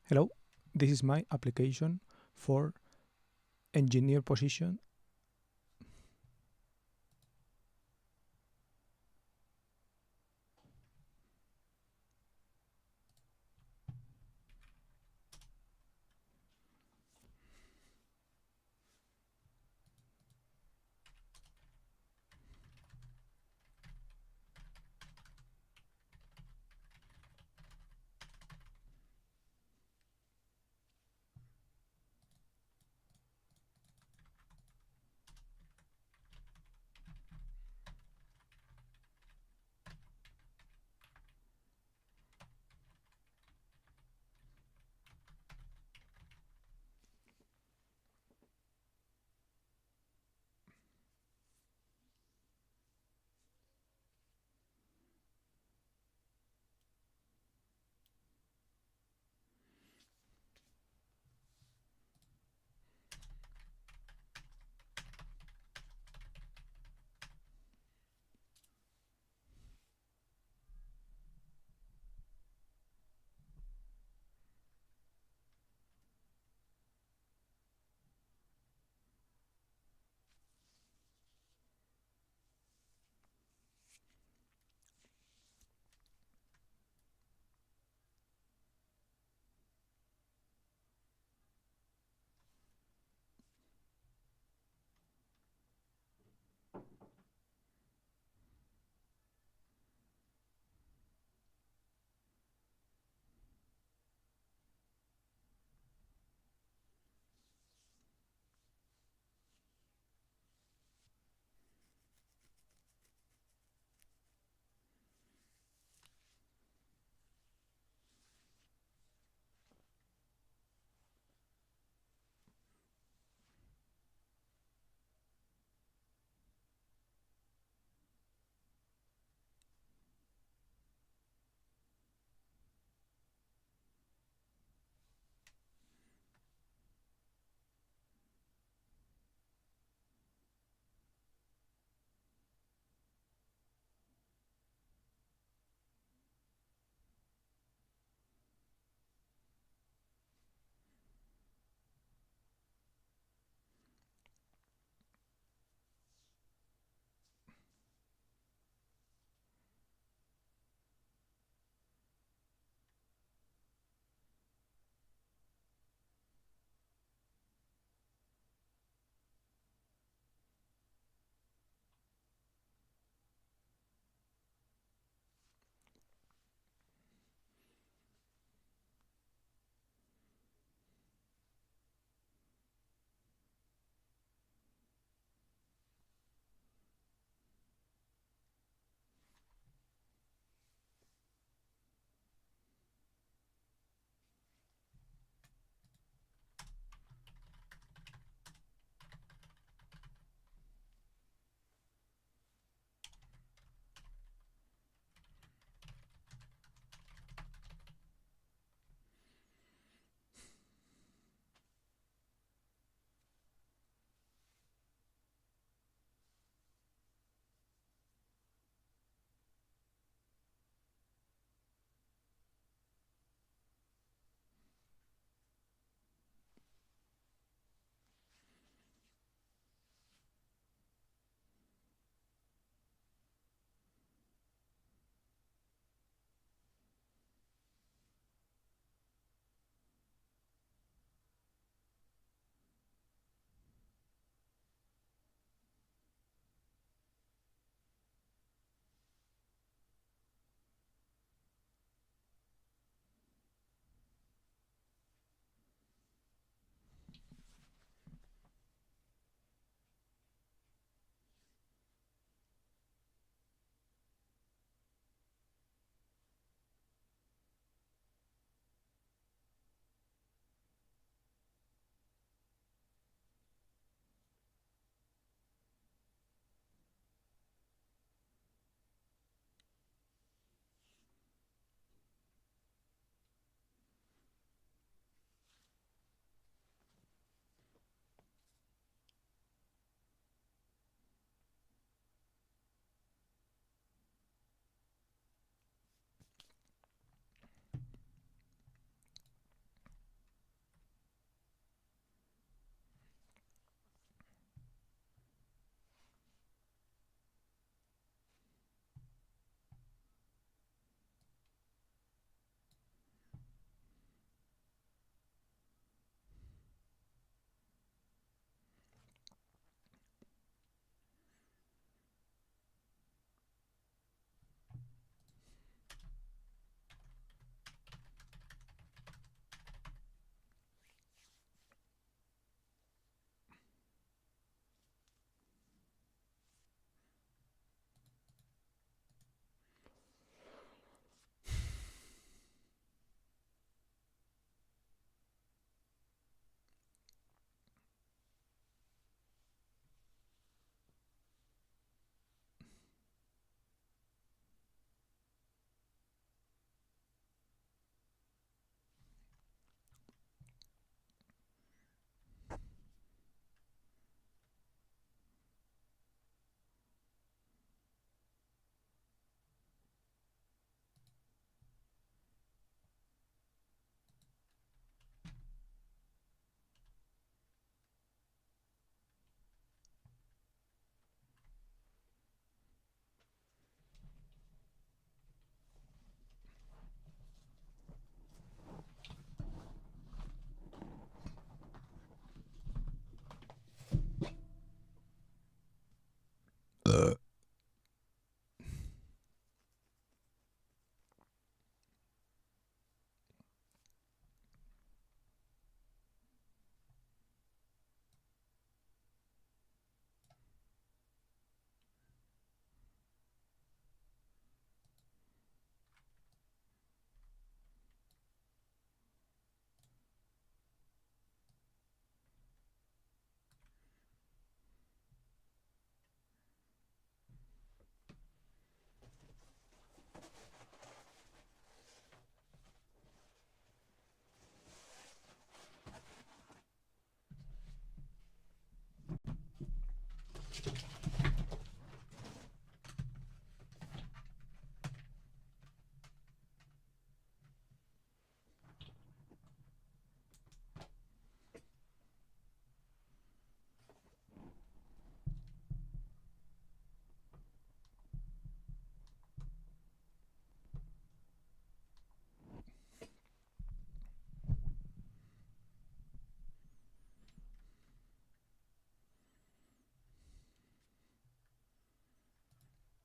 Hello, this is my application for engineer position.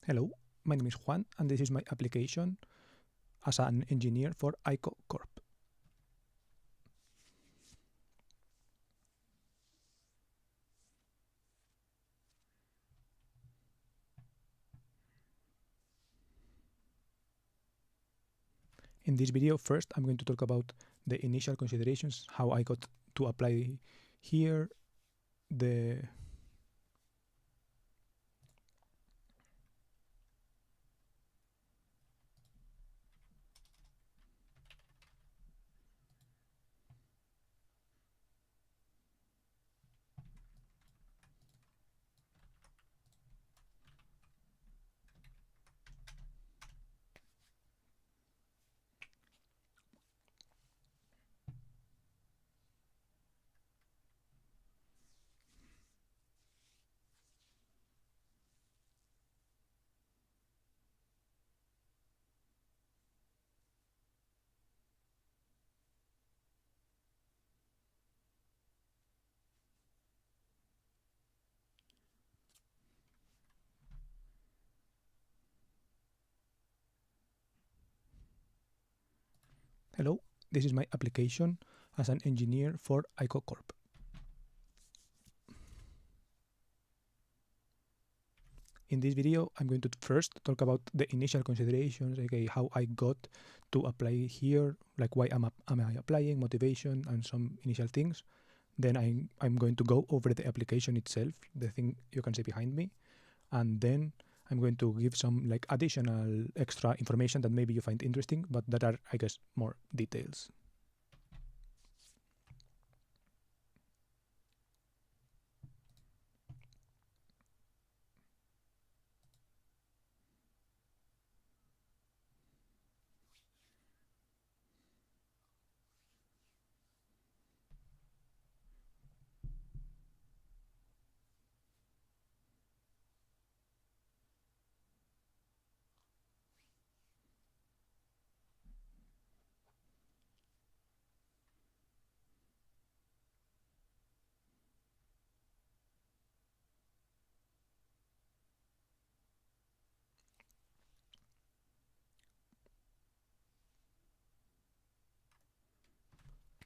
Hello, my name is Juan, and this is my application as an engineer for ICO Corp. In this video, first I'm going to talk about the initial considerations, how I got to apply here, the hello, this is my application as an engineer for ICO Corp. In this video, I'm going to first talk about the initial considerations, okay, how I got to apply here, like why am I applying, motivation, and some initial things. Then I'm going to go over the application itself, the thing you can see behind me, and then I'm going to give some like additional extra information that maybe you find interesting, but that are, I guess, more details.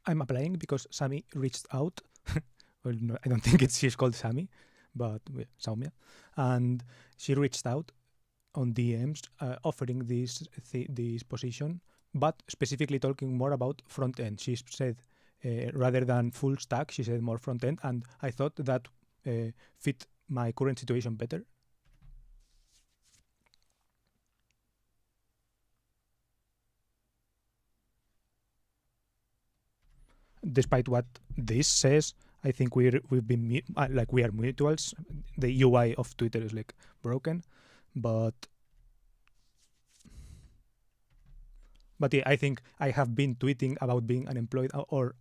I'm applying because Sami reached out. Well, no, I don't think she's called Sami, but Saumya, and she reached out on DMs offering this position, but specifically talking more about front end. She said rather than full stack, she said more front end, and I thought that fit my current situation better. Despite what this says, I think we are mutuals. The UI of Twitter is like broken, but yeah, I think I have been tweeting about being unemployed or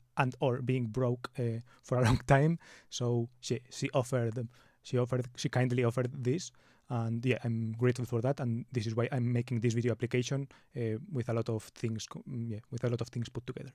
being broke for a long time. So she kindly offered this, and yeah, I'm grateful for that. And this is why I'm making this video application with a lot of things, with a lot of things put together.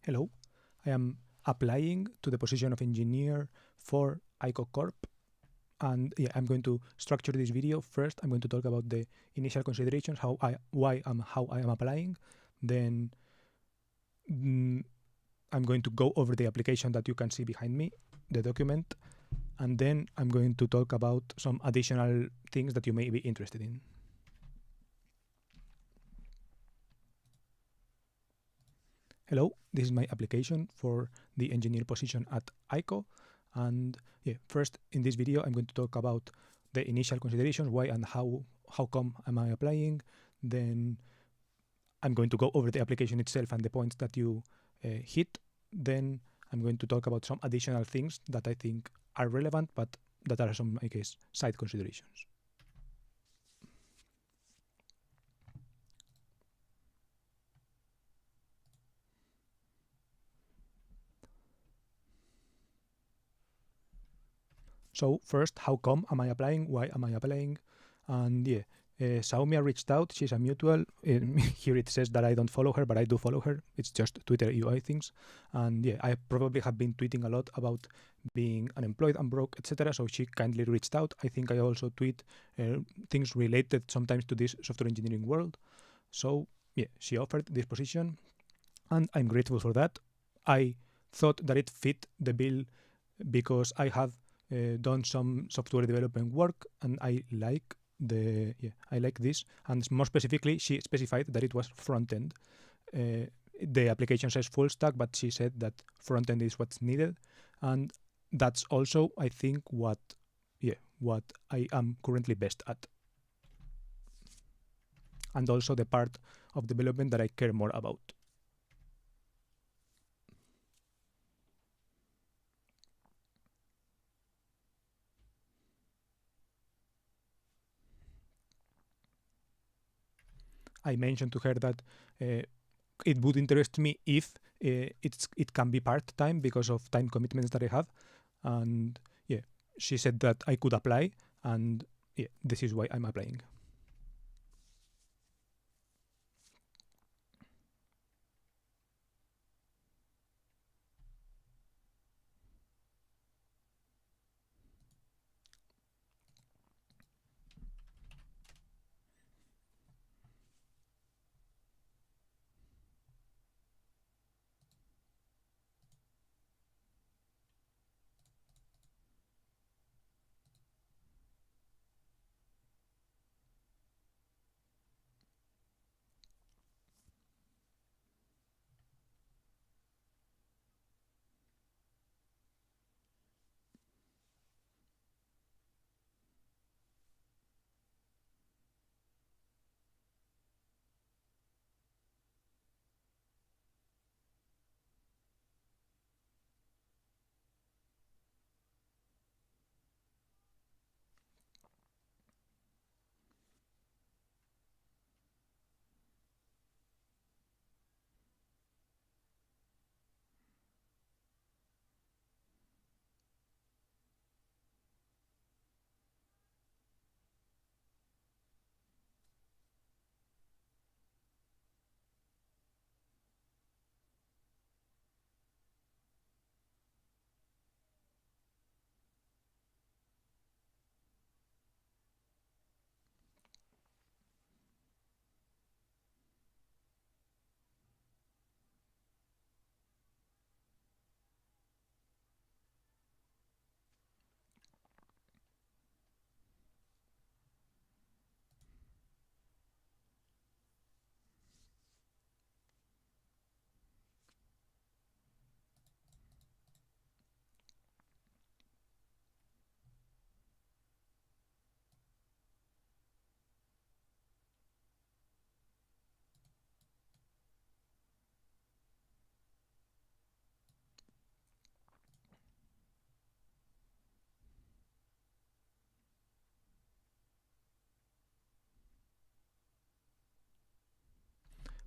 Hello, I am applying to the position of engineer for ICO Corp. And yeah, I'm going to structure this video. First, I'm going to talk about the initial considerations, how I am applying. Then I'm going to go over the application that you can see behind me, the document, and then I'm going to talk about some additional things that you may be interested in. Hello, this is my application for the engineer position at ICO. And yeah, first in this video, I'm going to talk about the initial considerations, why and how come am I applying. Then I'm going to go over the application itself and the points that you hit. Then I'm going to talk about some additional things that I think are relevant, but that are some, I guess, side considerations. So first, how come am I applying? Why am I applying? And yeah, Saumia reached out. She's a mutual. Here it says that I don't follow her, but I do follow her. It's just Twitter UI things. And yeah, I probably have been tweeting a lot about being unemployed and broke, etc. So she kindly reached out. I think I also tweet things related sometimes to this software engineering world. So yeah, she offered this position, and I'm grateful for that. I thought that it fit the bill because I have done some software development work, and I like this. And more specifically, she specified that it was front end. The application says full stack, but she said that front end is what's needed, and that's also, I think, what I am currently best at, and also the part of development that I care more about. I mentioned to her that it would interest me if it can be part-time because of time commitments that I have. And yeah, she said that I could apply, and yeah, this is why I'm applying.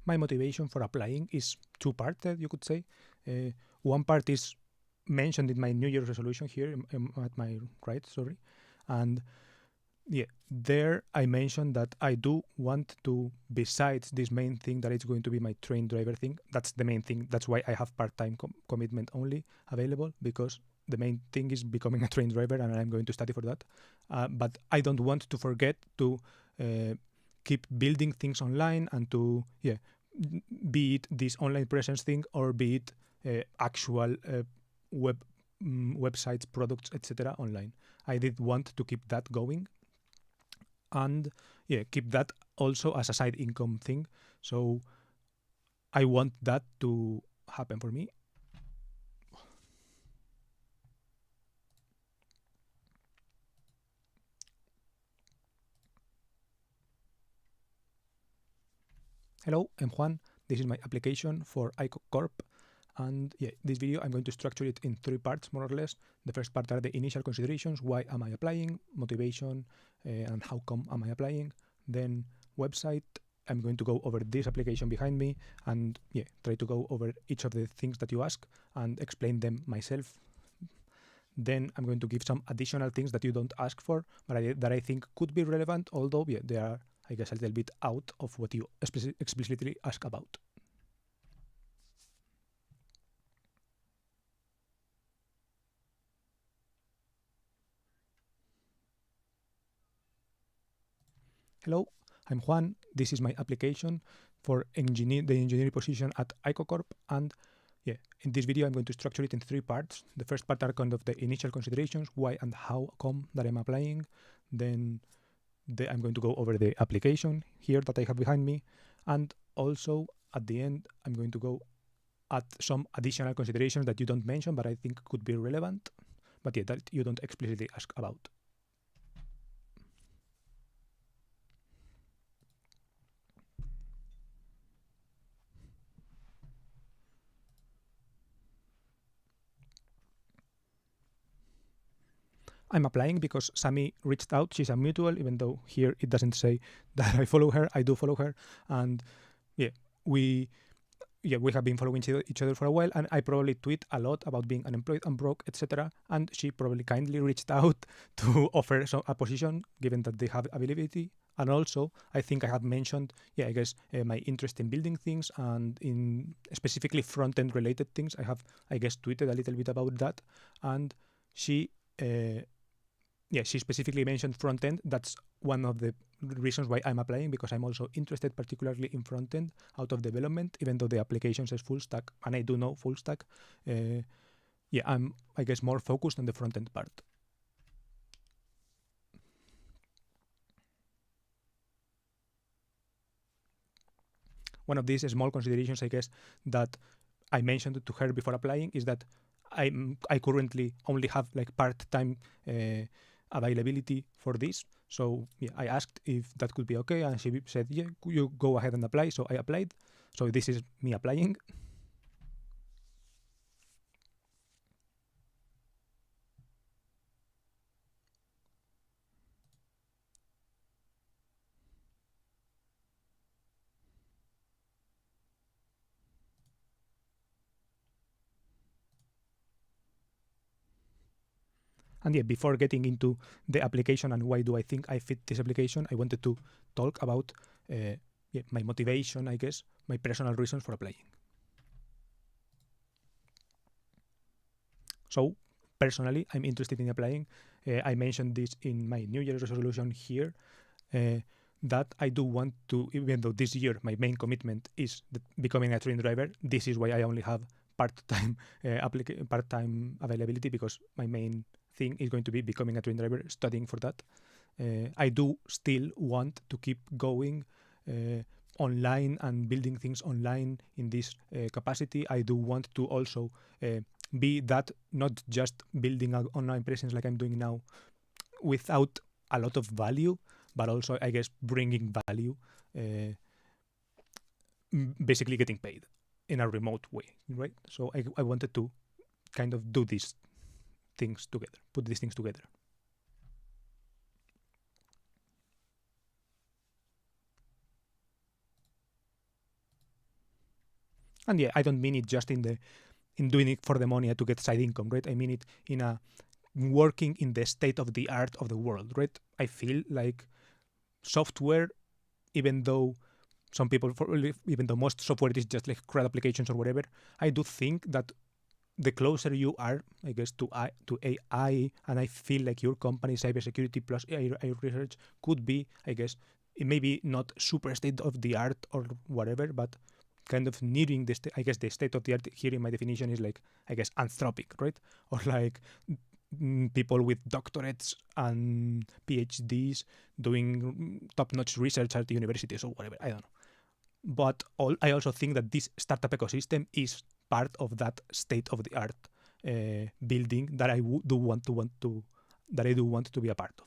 My motivation for applying is two-parted, you could say. One part is mentioned in my New Year's resolution here at my right, and yeah, there I mentioned that I do want to, besides this main thing that it's going to be my train driver thing, that's the main thing. That's why I have part-time commitment only available, because the main thing is becoming a train driver and I'm going to study for that. But I don't want to forget to keep building things online and to, yeah, be it this online presence thing or be it actual websites, products, etc. online. I did want to keep that going and yeah, keep that also as a side income thing. So I want that to happen for me. Hello, I'm Juan. This is my application for ICO Corp. And yeah, this video I'm going to structure it in 3 parts, more or less. The first part are the initial considerations, why am I applying, motivation, and how come am I applying. Then website, I'm going to go over this application behind me and yeah, try to go over each of the things that you ask and explain them myself. Then I'm going to give some additional things that you don't ask for, but that I think could be relevant, although yeah, they are, I guess, a little bit out of what you explicitly ask about. Hello, I'm Juan. This is my application for the engineering position at ICOCorp. And yeah, in this video, I'm going to structure it in 3 parts. The first part are kind of the initial considerations, why and how come that I'm applying. Then I'm going to go over the application here that I have behind me. And also at the end, I'm going to go at some additional considerations that you don't mention, but I think could be relevant, but yeah, that you don't explicitly ask about. I'm applying because Sami reached out. She's a mutual, even though here it doesn't say that I follow her. I do follow her. And yeah, we have been following each other for a while, and I probably tweet a lot about being unemployed and broke, etc. And she probably kindly reached out to offer a position, given that they have availability. And also, I think I have mentioned, yeah, I guess my interest in building things and in specifically front-end related things. I have, I guess, tweeted a little bit about that, and she. She specifically mentioned front end. That's one of the reasons why I'm applying, because I'm also interested particularly in front end out of development, even though the application says full stack, and I do know full stack. I'm, I guess, more focused on the front end part. One of these small considerations, I guess, that I mentioned to her before applying is that I currently only have like part-time availability for this. So yeah, I asked if that could be okay, and she said, yeah, you go ahead and apply. So I applied. So this is me applying. And yeah, before getting into the application and why do I think I fit this application, I wanted to talk about my motivation, I guess, my personal reasons for applying. So personally, I'm interested in applying. I mentioned this in my New Year's resolution here, that I do want to, even though this year my main commitment is becoming a train driver, this is why I only have part-time part-time availability, because my main thing is going to be becoming a train driver, studying for that. I do still want to keep going online and building things online in this capacity. I do want to also be that, not just building an online presence like I'm doing now without a lot of value, but also, I guess, bringing value, basically getting paid in a remote way, right? So I wanted to kind of do these things together, put these things together. And yeah, I don't mean it just in doing it for the money to get side income, right? I mean it in a working in the state of the art of the world, right? I feel like software, even though some people, even though most software is just like CRUD applications or whatever, I do think that the closer you are, I guess, to AI, and I feel like your company, cybersecurity plus AI research, could be, I guess, it may be not super state of the art or whatever, but kind of nearing the I guess the state of the art here in my definition is like, I guess, Anthropic, right? Or like people with doctorates and PhDs doing top-notch research at the universities or whatever. I don't know. But I also think that this startup ecosystem is part of that state of the art building that I do want to be a part of.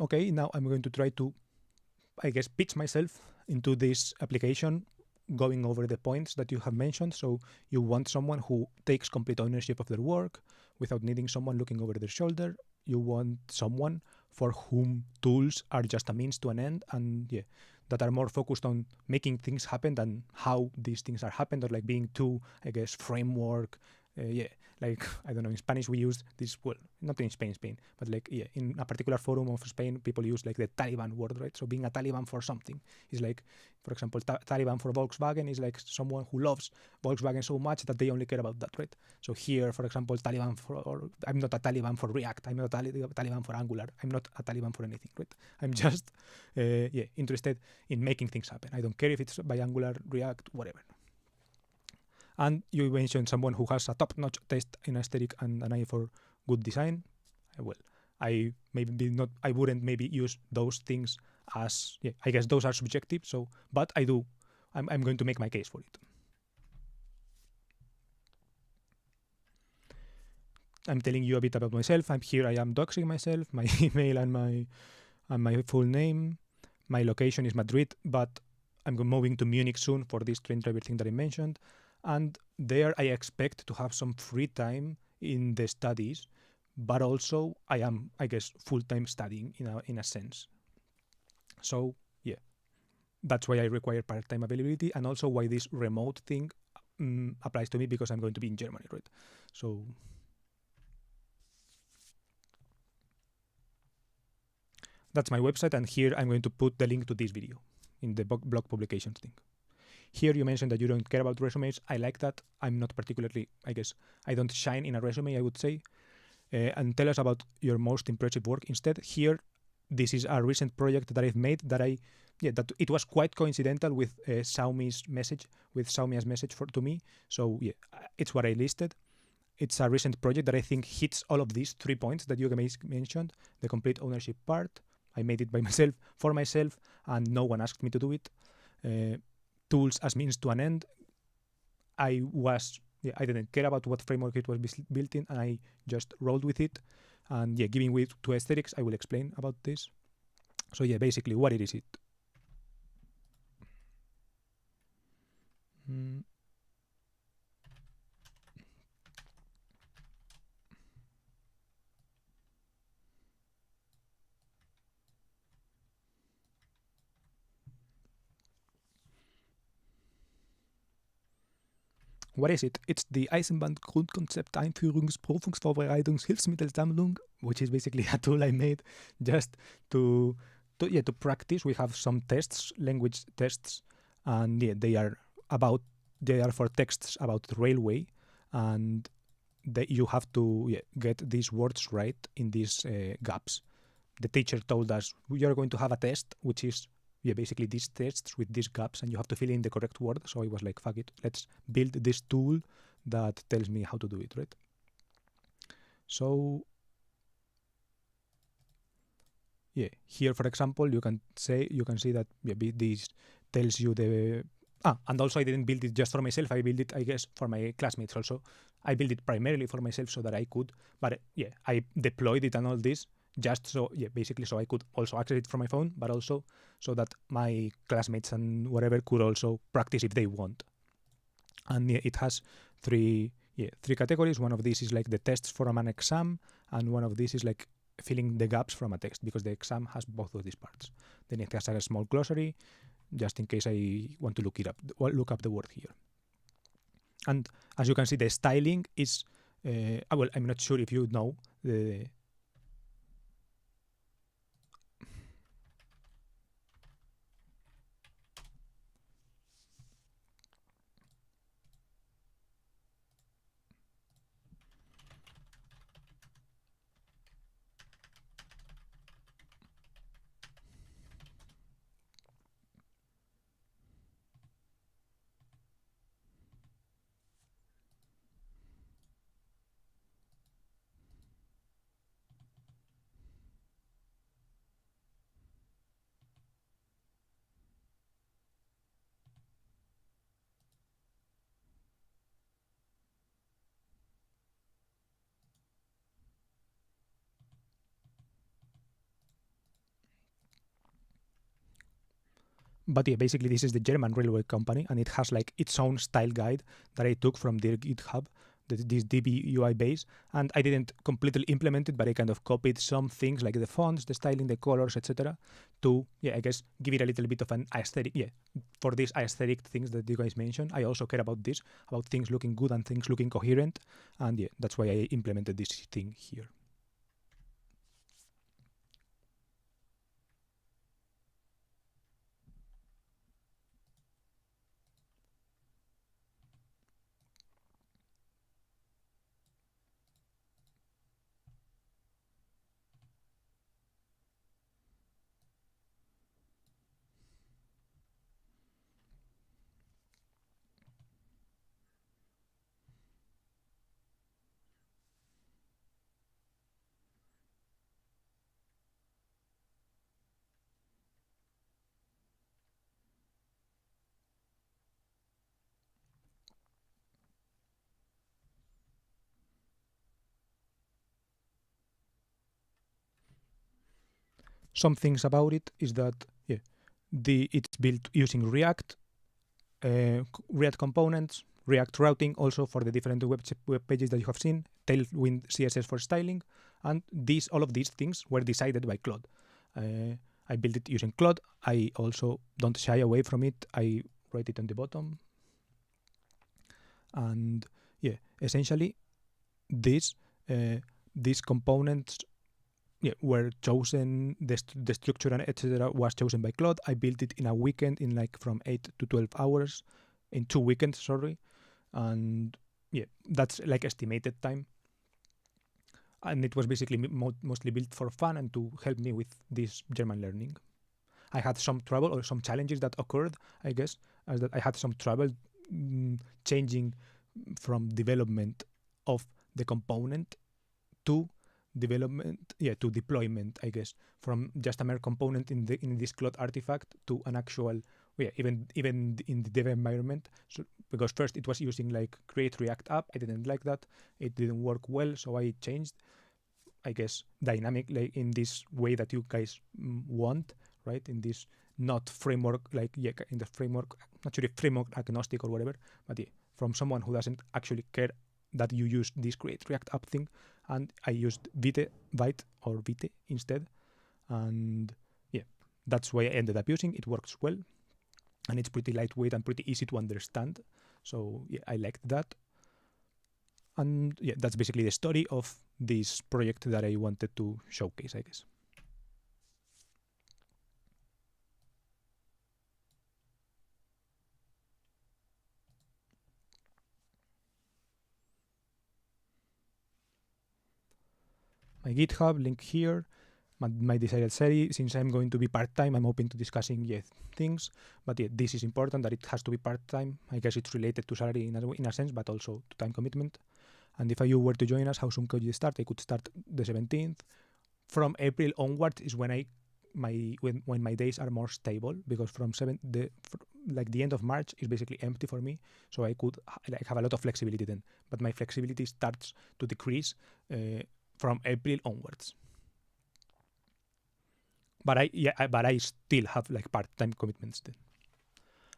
Okay, now I'm going to try to, I guess, pitch myself into this application, going over the points that you have mentioned. So you want someone who takes complete ownership of their work without needing someone looking over their shoulder. You want someone for whom tools are just a means to an end, and that are more focused on making things happen than how these things are happened, or like being too, I guess, framework. Like, I don't know, in Spanish we use this, well, not in Spain, but like, in a particular forum of Spain, people use like the Taliban word, right? So being a Taliban for something is like, for example, Taliban for Volkswagen is like someone who loves Volkswagen so much that they only care about that, right? So here, for example, Taliban or I'm not a Taliban for React, I'm not a Taliban for Angular, I'm not a Taliban for anything, right? I'm just, interested in making things happen. I don't care if it's by Angular, React, whatever. And you mentioned someone who has a top-notch taste in aesthetic and an eye for good design. Well, I wouldn't maybe use those things as, I guess those are subjective. So, but I'm going to make my case for it. I'm telling you a bit about myself. I am doxing myself, my email and my full name. My location is Madrid, but I'm moving to Munich soon for this train driver thing that I mentioned. And there I expect to have some free time in the studies, but also I am, I guess, full-time studying in a sense. So that's why I require part-time availability, and also why this remote thing applies to me, because I'm going to be in Germany, right? So that's my website, and here I'm going to put the link to this video in the blog publications thing. Here you mentioned that you don't care about resumes. I like that. I'm not particularly, I guess, I don't shine in a resume, I would say. And tell us about your most impressive work instead. Here, this is a recent project that I've made that that it was quite coincidental with Xiaomi's message, to me. So it's what I listed. It's a recent project that I think hits all of these 3 points that you mentioned. The complete ownership part. I made it by myself, for myself, and no one asked me to do it. Tools as means to an end. I didn't care about what framework it was built in, and I just rolled with it. And giving way to aesthetics, I will explain about this. So basically, what is it? What is it? It's the Eisenbahn Grundkonzept Einführungsprüfungsvorbereitungshilfsmittelsammlung, which is basically a tool I made just to practice. We have some tests, language tests, and they are for texts about the railway, and you have to get these words right in these gaps. The teacher told us we are going to have a test, which is basically these tests with these gaps, and you have to fill in the correct word. So I was like, fuck it, let's build this tool that tells me how to do it, right? So here, for example, you can see that this tells you the And also I didn't build it just for myself. I built it, I guess, for my classmates also. I built it primarily for myself so that I could, but yeah, I deployed it and all this just so, yeah, basically so I could also access it from my phone, but also so that my classmates and whatever could also practice if they want. And yeah, it has three categories. One of these is like the tests from an exam, and one of these is like filling the gaps from a text, because the exam has both of these parts. Then it has a small glossary, just in case I want to look up the word here. And as you can see, the styling is well, I'm not sure if you know the but yeah, basically this is the German railway company, and it has like its own style guide that I took from their GitHub, this DB UI base, and I didn't completely implement it, but I kind of copied some things like the fonts, the styling, the colors, etc., to, yeah, I guess give it a little bit of an aesthetic, yeah, for these aesthetic things that you guys mentioned. I also care about this, about things looking good and things looking coherent, and yeah, that's why I implemented this thing here. Some things about it is that, yeah, it's built using React, React components, React routing also for the different web pages that you have seen, Tailwind CSS for styling, and all of these things were decided by Claude. I built it using Claude. I also don't shy away from it. I write it on the bottom. And yeah, essentially these components, yeah, were chosen, the structure and etc. was chosen by Claude. I built it in a weekend, in like from 8 to 12 hours, in 2 weekends, sorry. And yeah, that's like estimated time. And it was basically mostly built for fun and to help me with this German learning. I had some trouble or some challenges that occurred, I guess, as that I had some trouble changing from development of the component to deployment, I guess, from just a mere component in this Claude artifact to an actual, even in the dev environment. So because first it was using like create React app, I didn't like that, it didn't work well, so I changed, I guess, dynamic, like in this way that you guys want, right? In this not framework, like, yeah, in the framework, not sure if framework agnostic or whatever, but yeah, from someone who doesn't actually care that you use this create React app thing. And I used Vite instead. And yeah, that's why I ended up using. It works well. And it's pretty lightweight and pretty easy to understand. So yeah, I liked that. And yeah, that's basically the story of this project that I wanted to showcase, I guess. My GitHub link here, my decided series. Since I'm going to be part-time, I'm open to discussing things, but yeah, this is important that it has to be part-time. I guess it's related to salary in a sense, but also to time commitment. And if you were to join us, how soon could you start? I could start the 17th. From April onwards is when when my days are more stable, because from like the end of March is basically empty for me, so I could like have a lot of flexibility then. But my flexibility starts to decrease from April onwards. But I still have like part-time commitments then.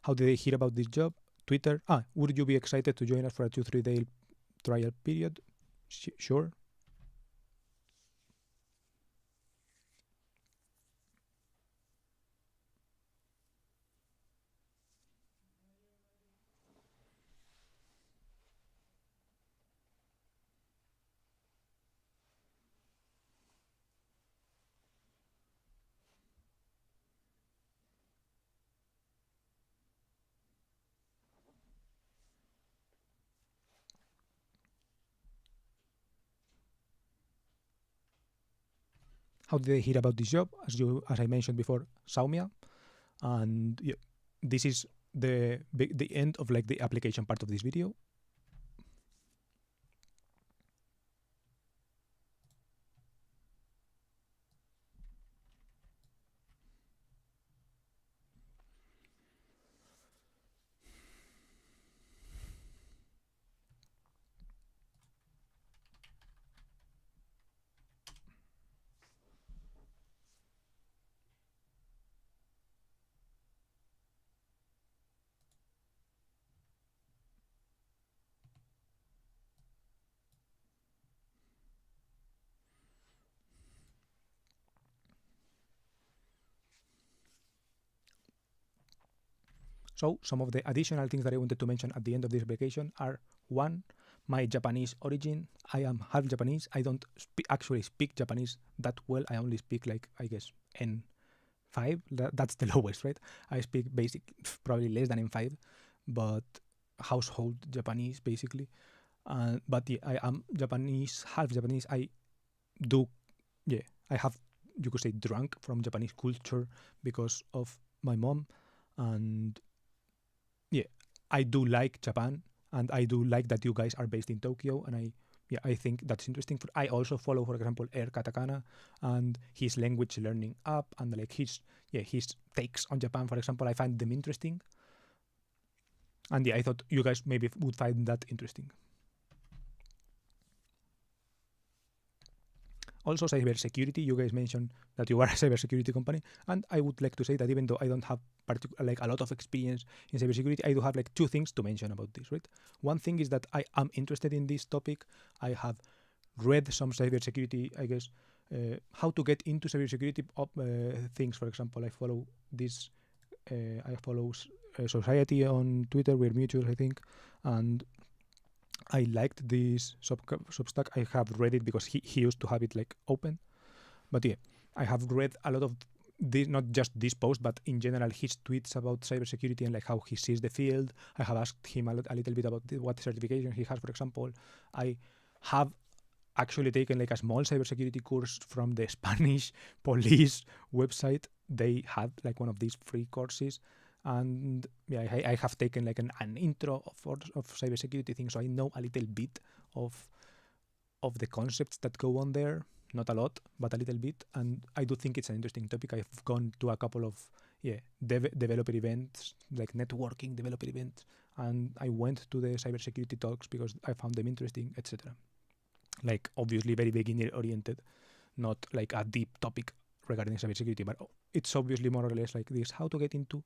How did I hear about this job? Twitter. Would you be excited to join us for a 2-3 day trial period? Sure. How did I hear about this job? As I mentioned before, Saumia, and yeah, this is the end of like the application part of this video. So some of the additional things that I wanted to mention at the end of this application are: one, my Japanese origin. I am half Japanese. I don't actually speak Japanese that well. I only speak like, I guess, N5. That's the lowest, right? I speak basic, probably less than N5, but household Japanese basically. But yeah, I am Japanese, half Japanese. I have, you could say, drunk from Japanese culture because of my mom, and yeah, I do like Japan, and I do like that you guys are based in Tokyo, and I think that's interesting. I also follow, for example, Air Katakana and his language learning app, and like his takes on Japan, for example, I find them interesting. And yeah, I thought you guys maybe would find that interesting. Also, cybersecurity. You guys mentioned that you are a cybersecurity company, and I would like to say that even though I don't have like a lot of experience in cybersecurity, I do have like two things to mention about this, right? One thing is that I am interested in this topic. I have read some cybersecurity, I guess, how to get into cybersecurity things. For example, I follow this. I follow Society on Twitter. We're mutuals, I think, and I liked this Substack. I have read it because he used to have it like open. But yeah, I have read a lot of this, not just this post, but in general his tweets about cybersecurity and like how he sees the field. I have asked him a little bit about what certification he has, for example. I have actually taken like a small cybersecurity course from the Spanish police website. They had like one of these free courses. And yeah, I have taken like an intro of cybersecurity things, so I know a little bit of the concepts that go on there. Not a lot, but a little bit. And I do think it's an interesting topic. I've gone to a couple of developer events, like networking developer events, and I went to the cybersecurity talks because I found them interesting, etc. Like obviously very beginner oriented, not like a deep topic regarding cybersecurity, but it's obviously more or less like this: how to get into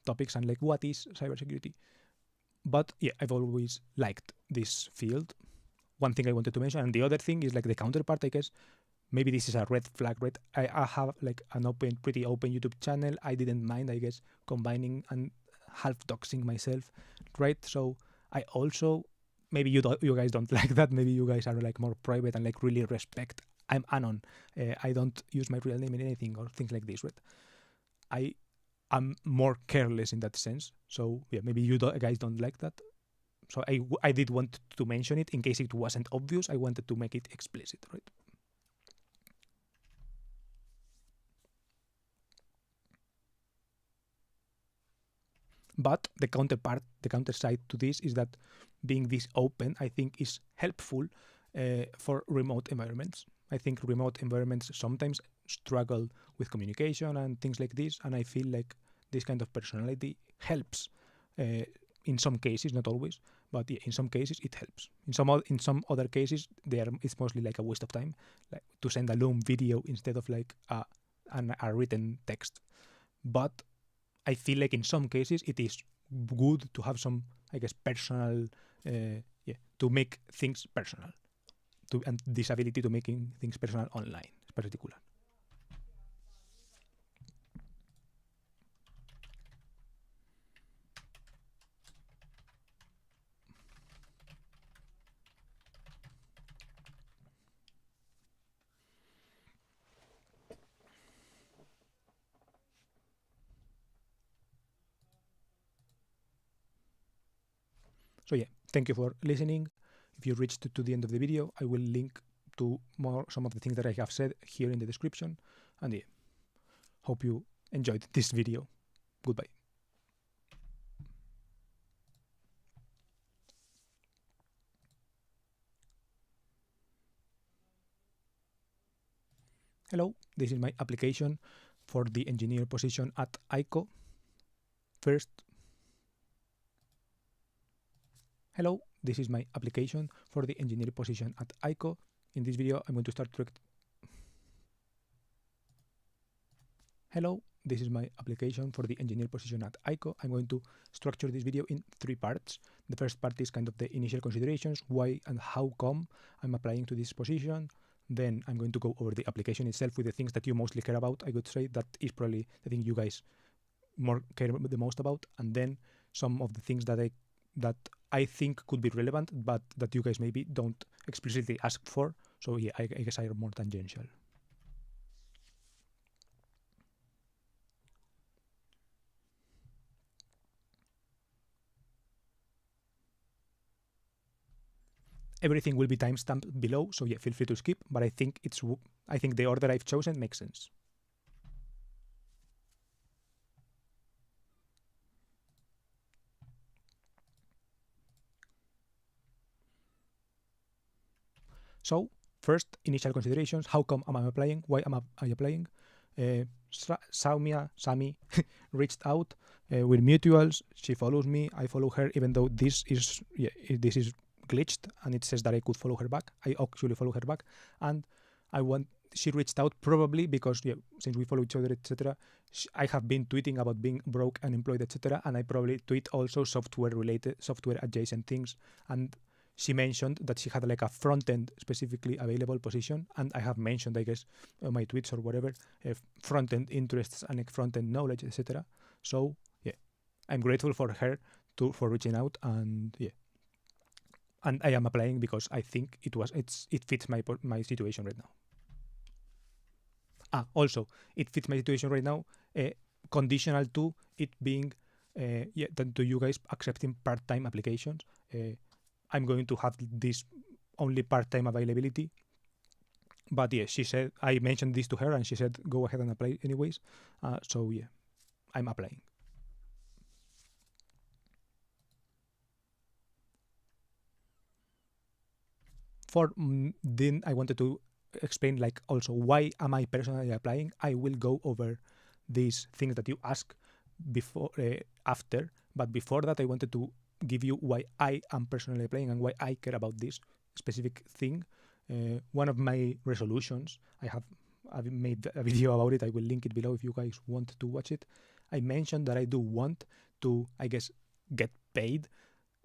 topics and like what is cybersecurity. But yeah, I've always liked this field. One thing I wanted to mention, and the other thing is like the counterpart, I guess. Maybe this is a red flag, right? I have like an pretty open YouTube channel. I didn't mind, I guess, combining and half doxing myself, right? So I also, maybe you guys don't like that. Maybe you guys are like more private and like really respect. I'm Anon. I don't use my real name in anything or things like this, right? I'm more careless in that sense. So yeah, maybe you guys don't like that. So I did want to mention it in case it wasn't obvious. I wanted to make it explicit, right? But the counter side to this is that being this open, I think, is helpful for remote environments. I think remote environments sometimes struggle with communication and things like this, and I feel like this kind of personality helps in some cases, not always, but yeah, in some cases it helps. In some other cases, it's mostly like a waste of time, like to send a long video instead of like a written text. But I feel like in some cases it is good to have some, I guess, personal, to make things personal, and this ability to making things personal online, is particular. So yeah, thank you for listening. If you reached to the end of the video, I will link to some of the things that I have said here in the description. And yeah, hope you enjoyed this video. Goodbye. Hello, this is my application for the engineer position at ICO. First, hello, this is my application for the engineer position at ICO. In this video, I'm going to start Hello, this is my application for the engineer position at ICO. I'm going to structure this video in 3 parts. The first part is kind of the initial considerations, why and how come I'm applying to this position. Then I'm going to go over the application itself with the things that you mostly care about. I would say that is probably the thing you guys more care the most about. And then some of the things that I think could be relevant, but that you guys maybe don't explicitly ask for. So yeah, I guess I am more tangential. Everything will be timestamped below, so yeah, feel free to skip. But I think the order I've chosen makes sense. So first, initial considerations. How come am I applying? Why am I applying? Sami reached out with mutuals. She follows me. I follow her, even though this is glitched and it says that I could follow her back. I actually follow her back, and she reached out probably because since we follow each other, etc. I have been tweeting about being broke, unemployed, etc. And I probably tweet also software adjacent things. And she mentioned that she had like a front end specifically available position, and I have mentioned, I guess, my tweets or whatever, front end interests and front end knowledge, etc. So yeah, I'm grateful for her for reaching out, and yeah. And I am applying because I think it fits my situation right now. Also, it fits my situation right now, conditional to it being, to you guys accepting part-time applications. I'm going to have this only part-time availability. But yeah, she said, I mentioned this to her and she said, go ahead and apply anyways. So yeah, I'm applying. Then I wanted to explain like also why am I personally applying. I will go over these things that you ask before after, but before that I wanted to give you why I am personally applying and why I care about this specific thing. One of my resolutions, I've made a video about it. I will link it below if you guys want to watch it. I mentioned that I do want to, I guess, get paid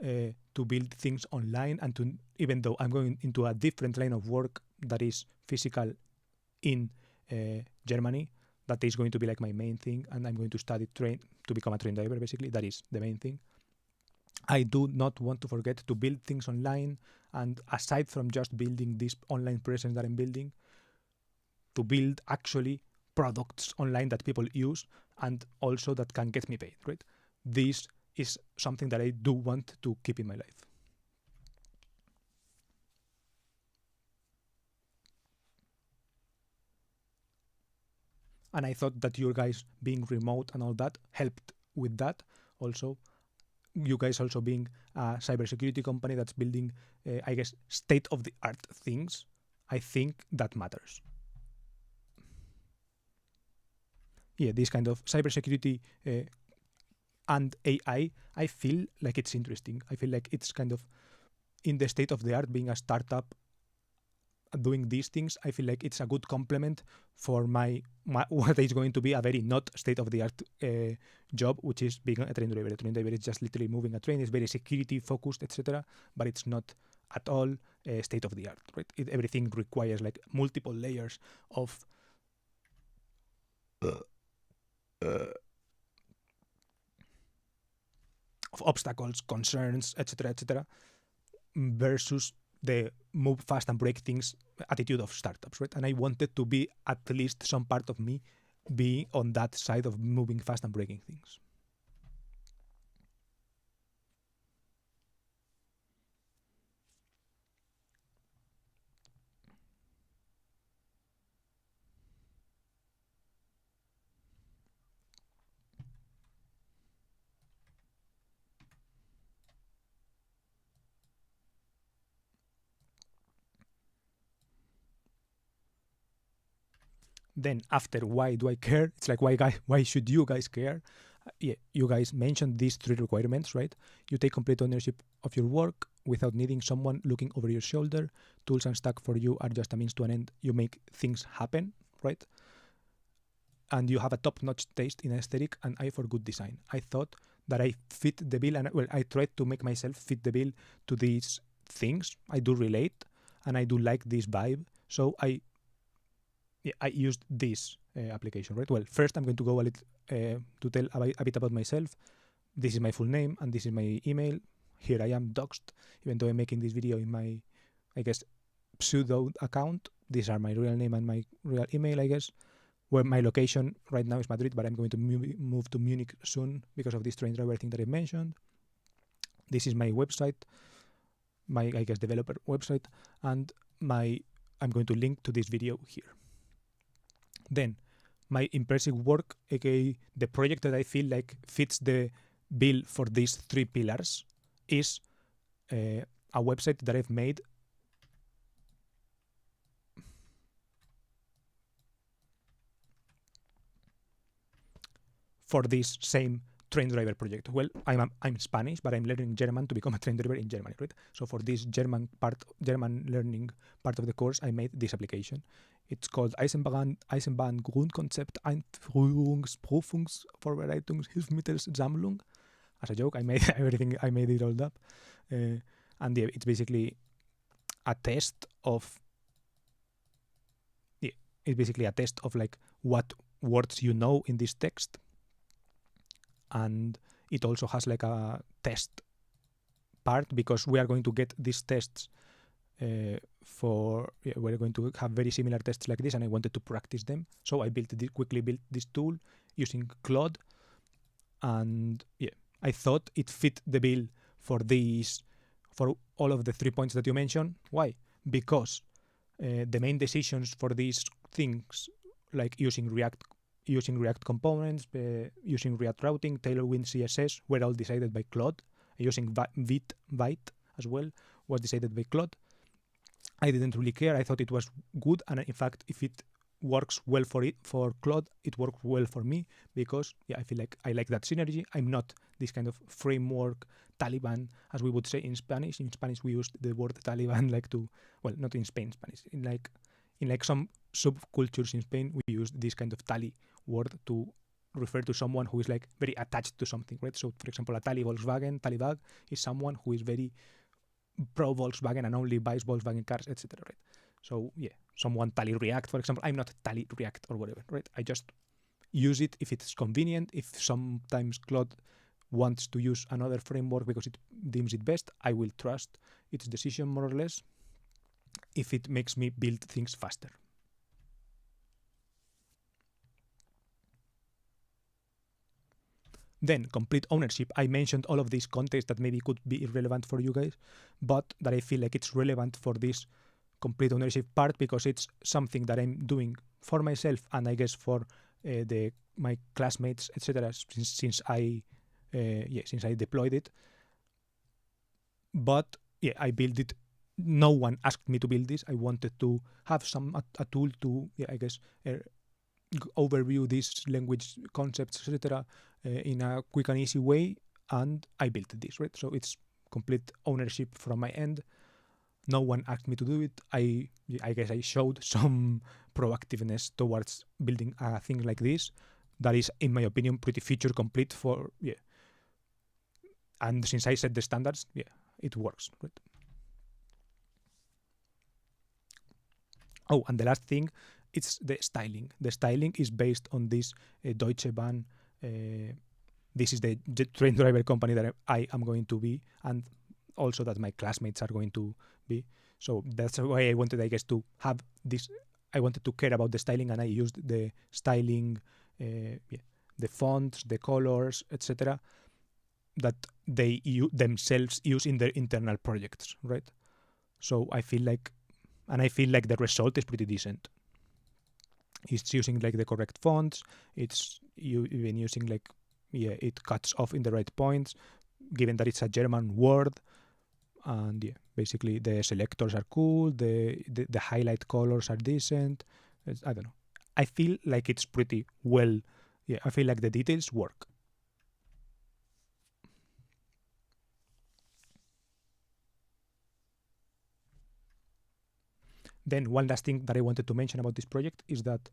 to build things online, and to, even though I'm going into a different line of work that is physical in Germany, that is going to be like my main thing, and I'm going to study to become a train driver. Basically, that is the main thing. I do not want to forget to build things online, and aside from just building this online presence that I'm building, to build actually products online that people use and also that can get me paid, right? This is something that I do want to keep in my life. And I thought that you guys being remote and all that helped with that. Also, you guys also being a cybersecurity company that's building, I guess, state-of-the-art things, I think that matters. this kind of cybersecurity and AI, I feel like it's interesting. I feel like it's kind of in the state of the art, being a startup doing these things. I feel like it's a good complement for my what is going to be a very not state of the art job, which is being a train driver. A train driver is just literally moving a train. It's very security focused, etc. But it's not at all state of the art, right? Everything requires like multiple layers of obstacles, concerns, etc., versus the move fast and break things attitude of startups, right? And I wanted to be at least some part of me be on that side of moving fast and breaking things. Then after, why do I care? It's like, why should you guys care? You guys mentioned these 3 requirements, right? You take complete ownership of your work without needing someone looking over your shoulder. Tools and stack for you are just a means to an end. You make things happen, right? And you have a top-notch taste in aesthetic and eye for good design. I thought that I fit the bill, and I tried to make myself fit the bill to these things. I do relate, and I do like this vibe. So I used this application, right? Well, first I'm going to go a little to tell a bit about myself. This is my full name and this is my email. Here I am doxed, even though I'm making this video in my, I guess, pseudo account. These are my real name and my real email, I guess. Where my location right now is Madrid, but I'm going to move to Munich soon because of this train driver thing that I mentioned. This is my website, my, I guess, developer website, and I'm going to link to this video here. Then my impressive work, aka the project that I feel like fits the bill for these 3 pillars, is a website that I've made for this same train driver project. Well, I'm Spanish, but I'm learning German to become a train driver in Germany, right? So for this German learning part of the course, I made this application. It's called Eisenbahn Grundkonzept Einführungsprüfungsvorbereitungshilfsmittelsammlung. As a joke, I made everything. I made it all up, and yeah, it's basically a test of. Yeah, it's basically a test of like what words you know in this text. And it also has like a test part because we are going to get these tests we're going to have very similar tests like this, and I wanted to practice them. So I quickly built this tool using Claude, and yeah, I thought it fit the bill for all of the 3 points that you mentioned. Why? Because the main decisions for these things, like using React components, using React routing, Tailwind CSS, were all decided by Claude. Using Vite as well was decided by Claude. I didn't really care. I thought it was good, and in fact, if it works well for Claude, it worked well for me because I feel like I like that synergy. I'm not this kind of framework Taliban, as we would say in Spanish. In Spanish, we use the word Taliban not in Spanish. In like some subcultures in Spain, we use this kind of tali word to refer to someone who is like very attached to something, right? So, for example, a Talibag is someone who is very pro Volkswagen and only buys Volkswagen cars, etc., right? So, someone Tali React, for example. I'm not Tali React or whatever, right? I just use it if it's convenient. If sometimes Claude wants to use another framework because it deems it best, I will trust its decision more or less if it makes me build things faster. Then, complete ownership. I mentioned all of these contexts that maybe could be irrelevant for you guys, but that I feel like it's relevant for this complete ownership part because it's something that I'm doing for myself and I guess for my classmates, etc. Since I deployed it. But I built it. No one asked me to build this. I wanted to have a tool to overview these language concepts, etc., in a quick and easy way, and I built this, right? So it's complete ownership from my end. No one asked me to do it. I guess I showed some proactiveness towards building a thing like this that is, in my opinion, pretty feature complete for, and since I set the standards, it works, right? Oh, and the last thing, it's the styling. The styling is based on this Deutsche Bahn. This is the train driver company that I am going to be, and also that my classmates are going to be. So that's why I wanted, I guess, to have this. I wanted to care about the styling, and I used the styling, the fonts, the colors, etc., that they themselves use in their internal projects, right? So I feel like the result is pretty decent. It's using like the correct fonts. It's even using like, it cuts off in the right points, given that it's a German word. And basically the selectors are cool. The highlight colors are decent. I don't know. I feel like it's pretty well. I feel like the details work. Then one last thing that I wanted to mention about this project is that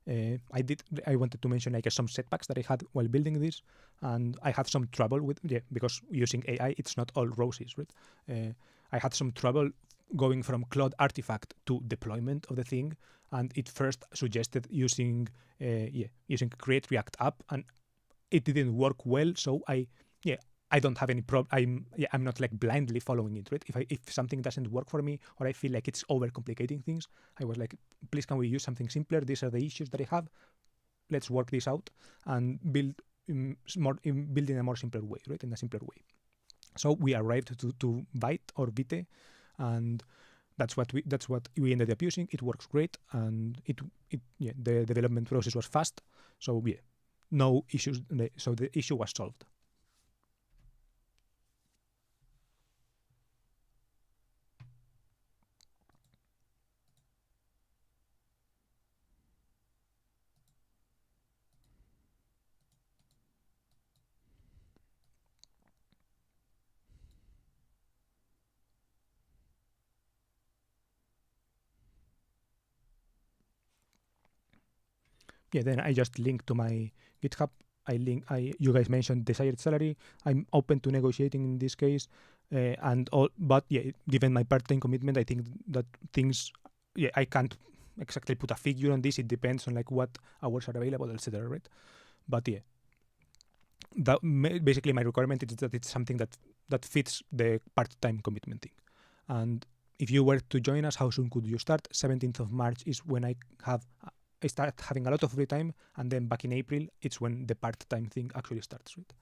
I wanted to mention like some setbacks that I had while building this, and I had some trouble with because using AI, it's not all roses, right? I had some trouble going from Claude Artifact to deployment of the thing, and it first suggested using Create React App, and it didn't work well. So I don't have any problem. I'm not like blindly following it, right? If something doesn't work for me, or I feel like it's overcomplicating things, I was like, please, can we use something simpler? These are the issues that I have. Let's work this out and build in a more simpler way, right? In a simpler way. So we arrived to Vite or Vite, and that's what we ended up using. It works great, and the development process was fast. So no issues. So the issue was solved. Then I just link to my GitHub. You guys mentioned desired salary. I'm open to negotiating in this case, but given my part-time commitment, I think that things, I can't exactly put a figure on this. It depends on like what hours are available, etc. Right? But basically my requirement is that it's something that fits the part-time commitment thing. And if you were to join us, how soon could you start? 17th of March is when I start having a lot of free time, and then back in April, it's when the part-time thing actually starts, right?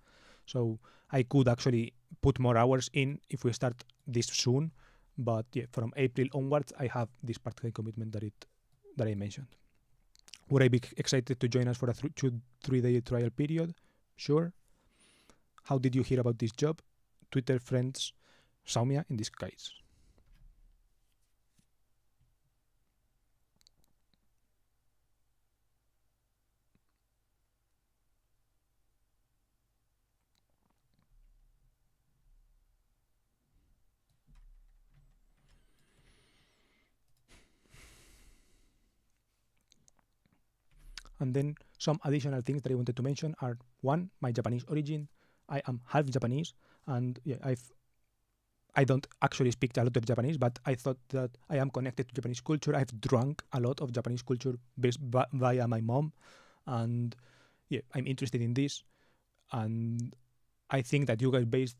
So I could actually put more hours in if we start this soon, but from April onwards, I have this part-time commitment that I mentioned. Would I be excited to join us for a 3-day trial period? Sure. How did you hear about this job? Twitter friends, Saumya in this case. And then some additional things that I wanted to mention are, one, my Japanese origin. I am half Japanese, and I don't actually speak a lot of Japanese, but I thought that I am connected to Japanese culture. I've drunk a lot of Japanese culture via my mom, and I'm interested in this. And I think that you guys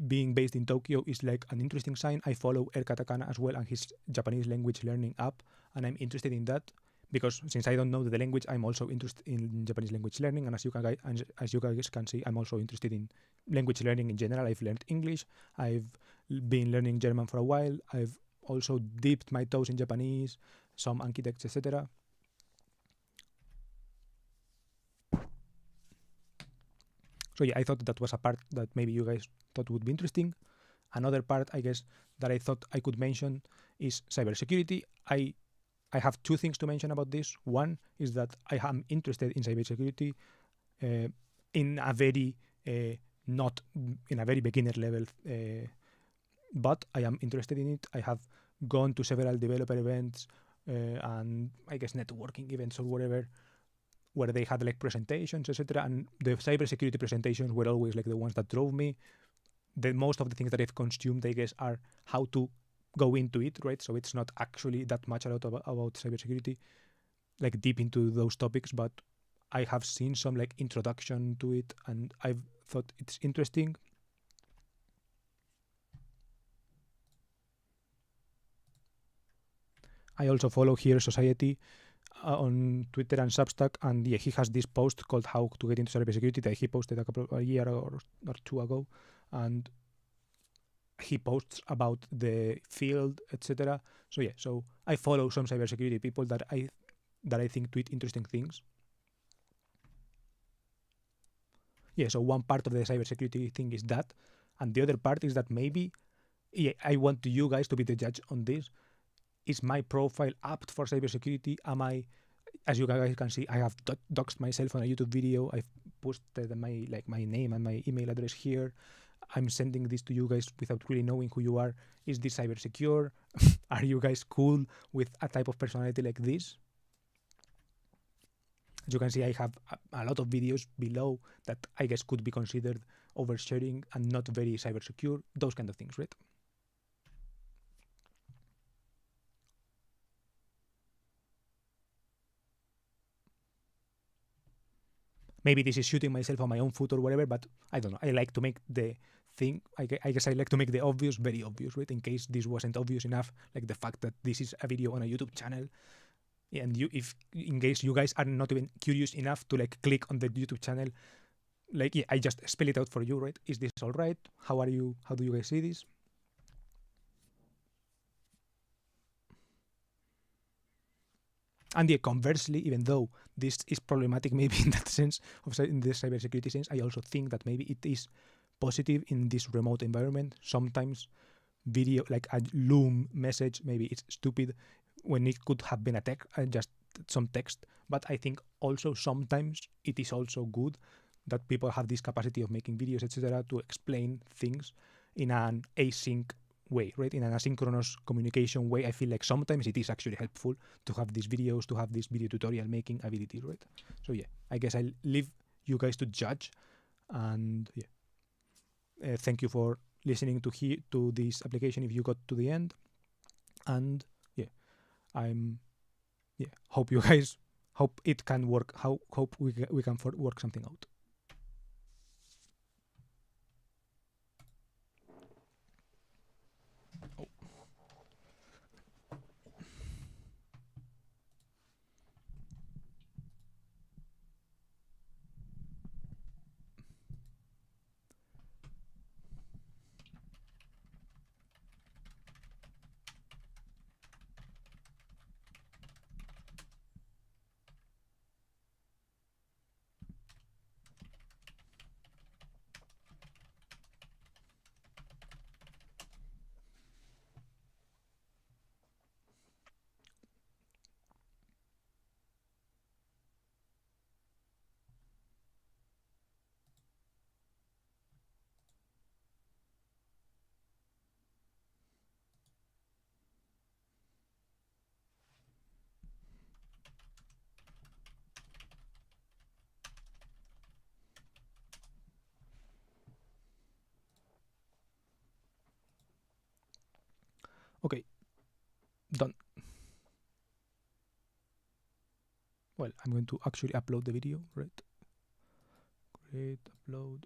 being based in Tokyo is like an interesting sign. I follow Katakana as well and his Japanese language learning app, and I'm interested in that because since I don't know the language, I'm also interested in Japanese language learning. And as you guys can see, I'm also interested in language learning in general. I've learned English. I've been learning German for a while. I've also dipped my toes in Japanese, some Anki texts, etc. So I thought that was a part that maybe you guys thought would be interesting. Another part, I guess, that I thought I could mention is cybersecurity. I I have two things to mention about this. One is that I am interested in cybersecurity in a very not in a very beginner level, but I am interested in it. I have gone to several developer events and I guess networking events or whatever, where they had like presentations, etc. And the cybersecurity presentations were always like the ones that drove me. Most of the things that I've consumed, I guess, are how to go into it, right? So it's not actually that much a lot about cybersecurity, like deep into those topics, but I have seen some like introduction to it and I've thought it's interesting. I also follow Here Society on Twitter and Substack, and yeah, he has this post called "How to Get into Cybersecurity" that he posted a year or two ago, and he posts about the field, etc. So yeah, so I follow some cybersecurity people that I think tweet interesting things. Yeah, so one part of the cybersecurity thing is that, and the other part is that maybe I want you guys to be the judge on this. Is my profile apt for cybersecurity? Am I, as you guys can see, I have doxed myself on a YouTube video. I've posted my name and my email address here. I'm sending this to you guys without really knowing who you are. Is this cyber secure? Are you guys cool with a type of personality like this? As you can see, I have a lot of videos below that I guess could be considered oversharing and not very cyber secure. Those kind of things, right? Maybe this is shooting myself on my own foot or whatever, but I don't know. I like to make the thing, I guess I like to make the obvious very obvious, right? In case this wasn't obvious enough, like the fact that this is a video on a YouTube channel, and if in case you guys are not even curious enough to like click on the YouTube channel, like yeah, I just spell it out for you, right? Is this all right? How are you? How do you guys see this? And yeah, conversely, even though this is problematic, maybe in that sense in the cybersecurity sense, I also think that maybe it is positive in this remote environment. Sometimes video, like a Loom message, maybe it's stupid when it could have been a just some text. But I think also sometimes it is also good that people have this capacity of making videos, etc., to explain things in an async way, right? In an asynchronous communication way. I feel like sometimes it is actually helpful to have these videos, to have this video tutorial making ability, right? So yeah, I guess I'll leave you guys to judge, and yeah, thank you for listening to this application if you got to the end, and yeah, I'm hope you guys hope it can work. Hope we can work something out. Okay, done. Well, I'm going to actually upload the video, right? Great, upload.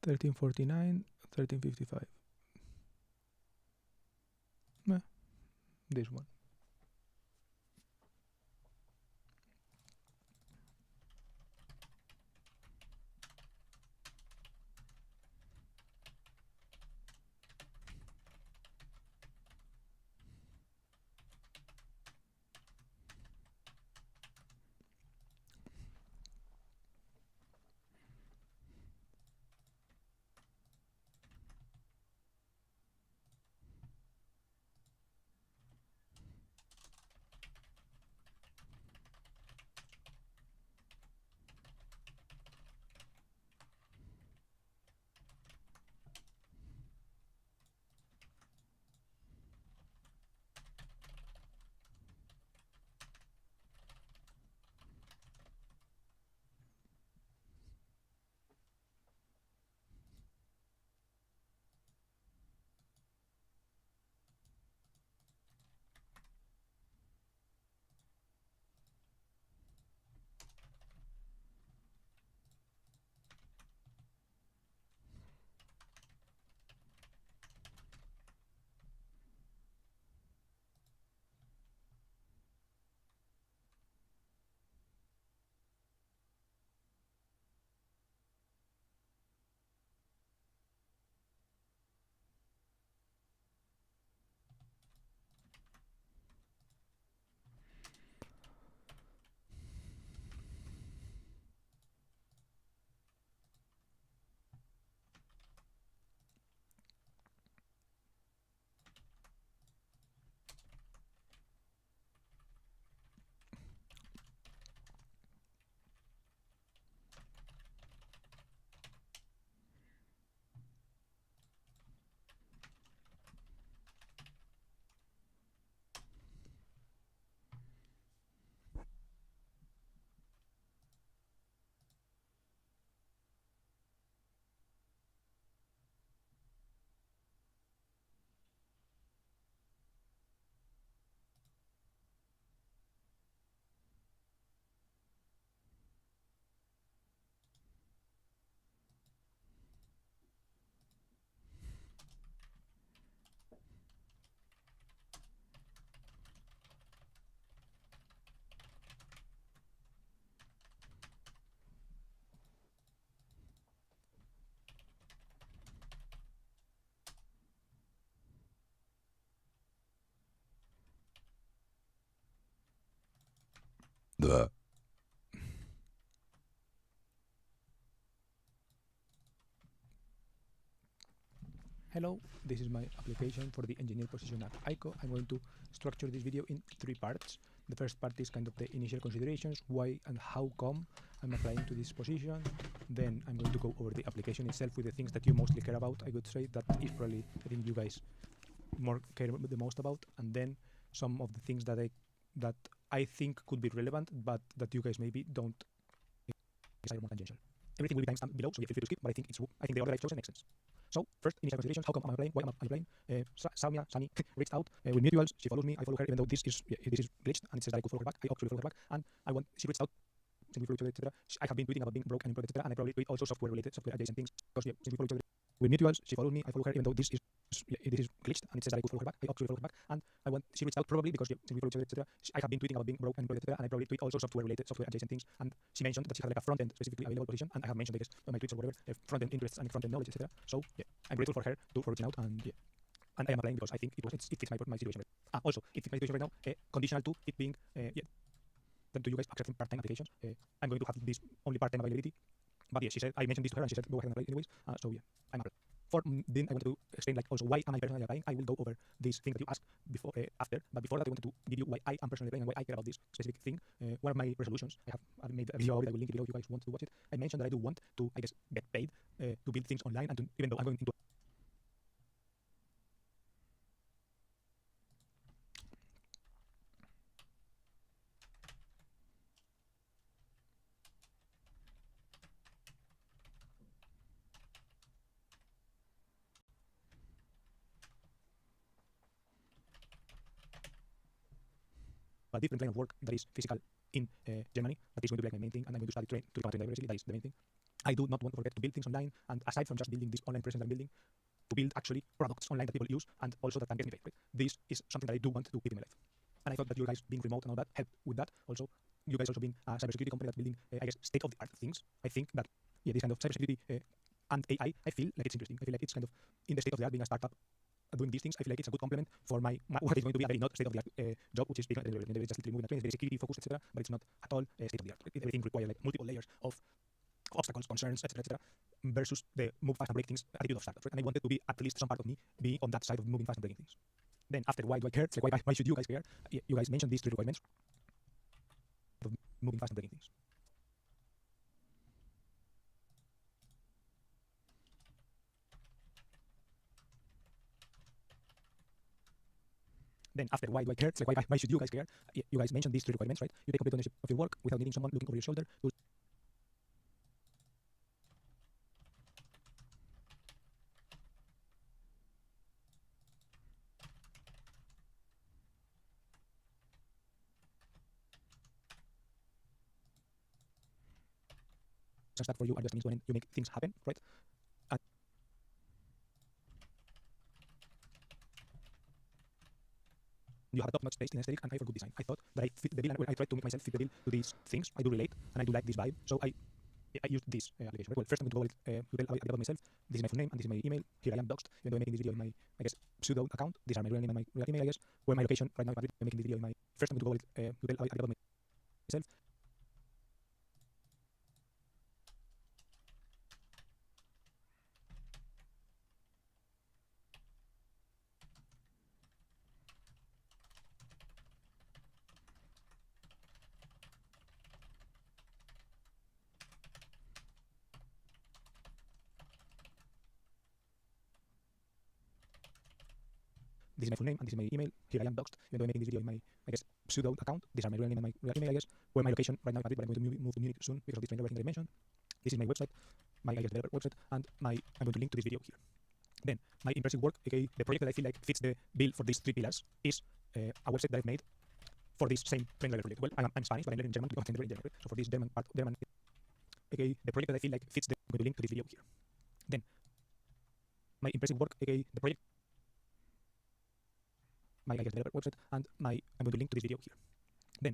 1349, 1355. This one. The Hello, this is my application for the engineer position at ICO. I'm going to structure this video in 3 parts. The first part is kind of the initial considerations, why and how come I'm applying to this position. Then I'm going to go over the application itself with the things that you mostly care about. I would say that is probably the thing you guys more care the most about, and then some of the things that I think could be relevant, but that you guys maybe don't decide more tangential. Everything will be timestamped below, so feel free to skip, but I think the order I've chosen makes sense. So, first, initial considerations, how come am I playing, why am I playing? Samia, Sani, reached out with mutuals, she follows me, I follow her, even though this is glitched, and it says that I could follow her back, I actually follow her back, and she reached out, since we follow each other, etc. I have been tweeting about being broke and unemployed, etc., and I probably tweet also software adjacent things, because since we follow each other with mutuals, she follows me, I follow her, even though this is glitched, and it says that I could follow her back, I actually follow her back, and she reached out probably because since we follow each other, etc. I have been tweeting about being broke and unemployed, etc., and I probably tweet also software adjacent things, and she mentioned that she had like a front-end specifically available position, and I have mentioned, I guess, on my tweets or whatever, front-end interests and front-end knowledge, etc. So, yeah, I'm grateful for her for reaching out, and yeah. And I am applying because I think it fits my situation right. Also, it fits my situation right now, conditional to it being, then to you guys accepting part-time applications. I'm going to have this only part-time availability. But yeah, I mentioned this to her, and she said go ahead and apply anyways. So yeah, I'm applying. Then I wanted to explain like also why am I personally applying. I will go over these things that you asked before after, but before that I wanted to give you why I am personally applying and why I care about this specific thing. One of my resolutions, I made a video of it, I will link it below if you guys want to watch it. I mentioned that I do want to, I guess, get paid to build things online, and even though I'm going into a different line of work that is physical in Germany. That is going to be like my main thing, and I'm going to study to become a trainer basically. That is the main thing. I do not want to forget to build things online, and aside from just building this online presence I'm building, to build actually products online that people use and also that can get me paid. Right? This is something that I do want to keep in my life. And I thought that you guys being remote and all that helped with that. Also, you guys also being a cybersecurity company that's building, I guess, state-of-the-art things. I think that this kind of cybersecurity and AI, I feel like it's interesting. I feel like it's kind of in the state of the art being a startup doing these things. I feel like it's a good complement for my what is going to be a very not state of the art job, which is just literally moving a train, very security focused, etc. But it's not at all state of the art. Right? Everything requires like multiple layers of obstacles, concerns, etc., versus the move fast and break things attitude of startups. Right? And I wanted to be at least some part of me be on that side of moving fast and breaking things. Then after why do I care? It's like why should you guys care? You guys mentioned these three requirements of moving fast and breaking things. Then after why do I care? It's like why should you guys care? You guys mentioned these three requirements, right? You take complete ownership of your work without needing someone looking over your shoulder to start for you are just means when you make things happen, right? And you have a top-notch taste in aesthetic and eye for good design. I thought that I fit the bill, and when I tried to make myself fit the bill to these things, I do relate, and I do like this vibe. So I used this application. Right? Well, first I'm going to go with to tell a bit about myself. This is my full name and this is my email. Here I am doxed, even though I'm making this video in my, I guess, pseudo account. These are my real name and my real email, I guess. Where my location right now, I'm making this video in my. First I'm going to go with to tell a bit about myself. This is my full name and this is my email. Here I am doxed, even though I'm making this video in my, I guess, pseudo account. These are my real name and my real email, I guess. Where my location right now, but I'm going to move to Munich soon because of this train that I mentioned. This is my website, my I guess developer website, and I'm going to link to this video here. Then my impressive work, aka the project that I feel like fits the bill for these three pillars, is a website that I've made for this same train driver project. Well, I'm Spanish, but I'm learning German because I'm in German. Right? So for this German part, aka the project that I feel like fits the, I'm going to link to this video here. Then my impressive work, aka the project, my I guess developer website, and I'm going to link to this video here. Then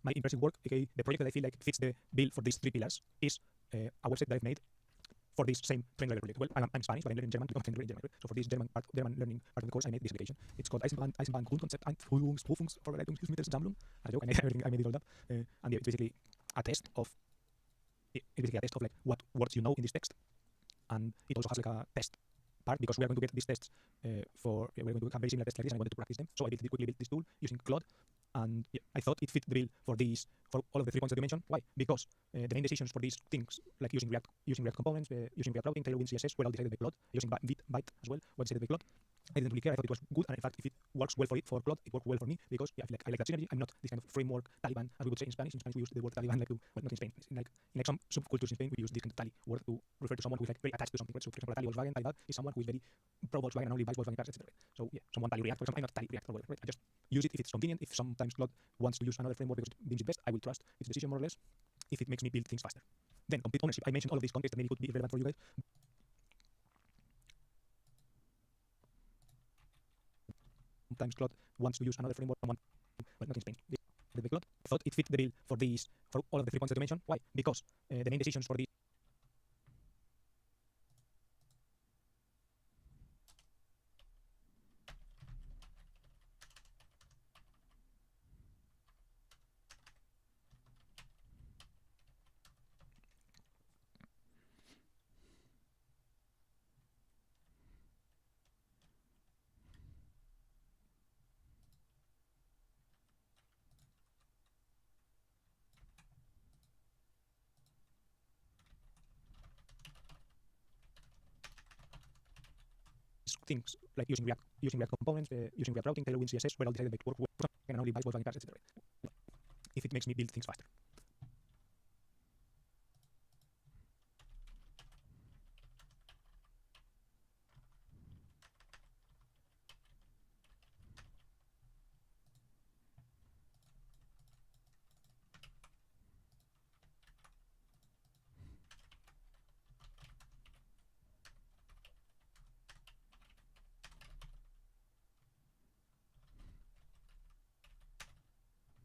my impressive work, aka the project that I feel like fits the bill for these three pillars, is a website that I've made for this same train learning project. Well, I'm Spanish, but I'm learning German because I'm in German. Right? So for this German learning part of the course, I made this application. It's called Eisenbahn Grundkonzept und Prüfungsvorbereitungshilfsmittel Sammlung. A joke, I made it all up. And yeah, it's basically a test of like what words you know in this text, and it also has like a test part because we are going to get these tests we're going to have very similar tests like this, and I wanted to practice them. So I quickly built this tool using Claude. And yeah, I thought it fit the bill for all of the 3 points that you mentioned. Why? Because the main decisions for these things, like using React components, using React routing, Tailwind CSS, were all decided by Claude. Using Byte as well, were decided by Claude. I didn't really care. I thought it was good, and in fact, if it works well for Claude, it worked well for me because yeah, I like that synergy. I'm not this kind of framework Taliban, as we would say in Spanish. In Spanish, we use the word Taliban like to, well, not in Spain. In like some subcultures in Spain, we use this kind of Tali word to refer to someone who is like very attached to something. Right? So, for example, a Tali Volkswagen, Tali is someone who is very pro Volkswagen and only buys Volkswagen cars, etc. So yeah, someone Tali React, for example, I'm not Tali React or whatever. Right? I just use it if it's convenient. If sometimes Claude wants to use another framework because it deems it best, I will trust its decision more or less. If it makes me build things faster, then complete ownership. I mentioned all of these context that maybe could be relevant for you guys. Sometimes Claude wants to use another framework, well, not in Spain. The Claude thought it fit the bill for all of the 3 points that you mentioned. Why? Because the main decisions for these things, like using React components, using React routing, Tailwind CSS, were all decided by work and only buys Volkswagen cars, etc. If it makes me build things faster.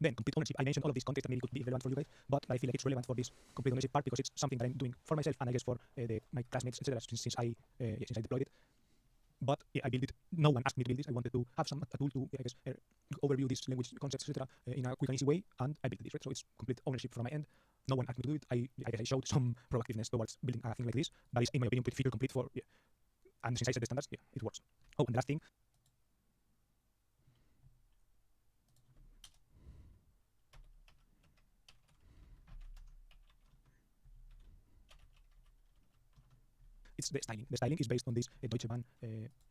Then complete ownership. I mentioned all of these concepts that maybe could be relevant for you guys, but I feel like it's relevant for this complete ownership part because it's something that I'm doing for myself and I guess for my classmates, etc. Since I deployed it. But yeah, I built it. No one asked me to build this. I wanted to have a tool to, I guess, overview these language concepts, etc. In a quick and easy way, and I built this. Right? So it's complete ownership from my end. No one asked me to do it. I guess I showed some proactiveness towards building a thing like this, but it's in my opinion pretty feature complete for and since I set the standards, it works. Oh, and the last thing. It's the styling. The styling is based on this Deutsche Bahn.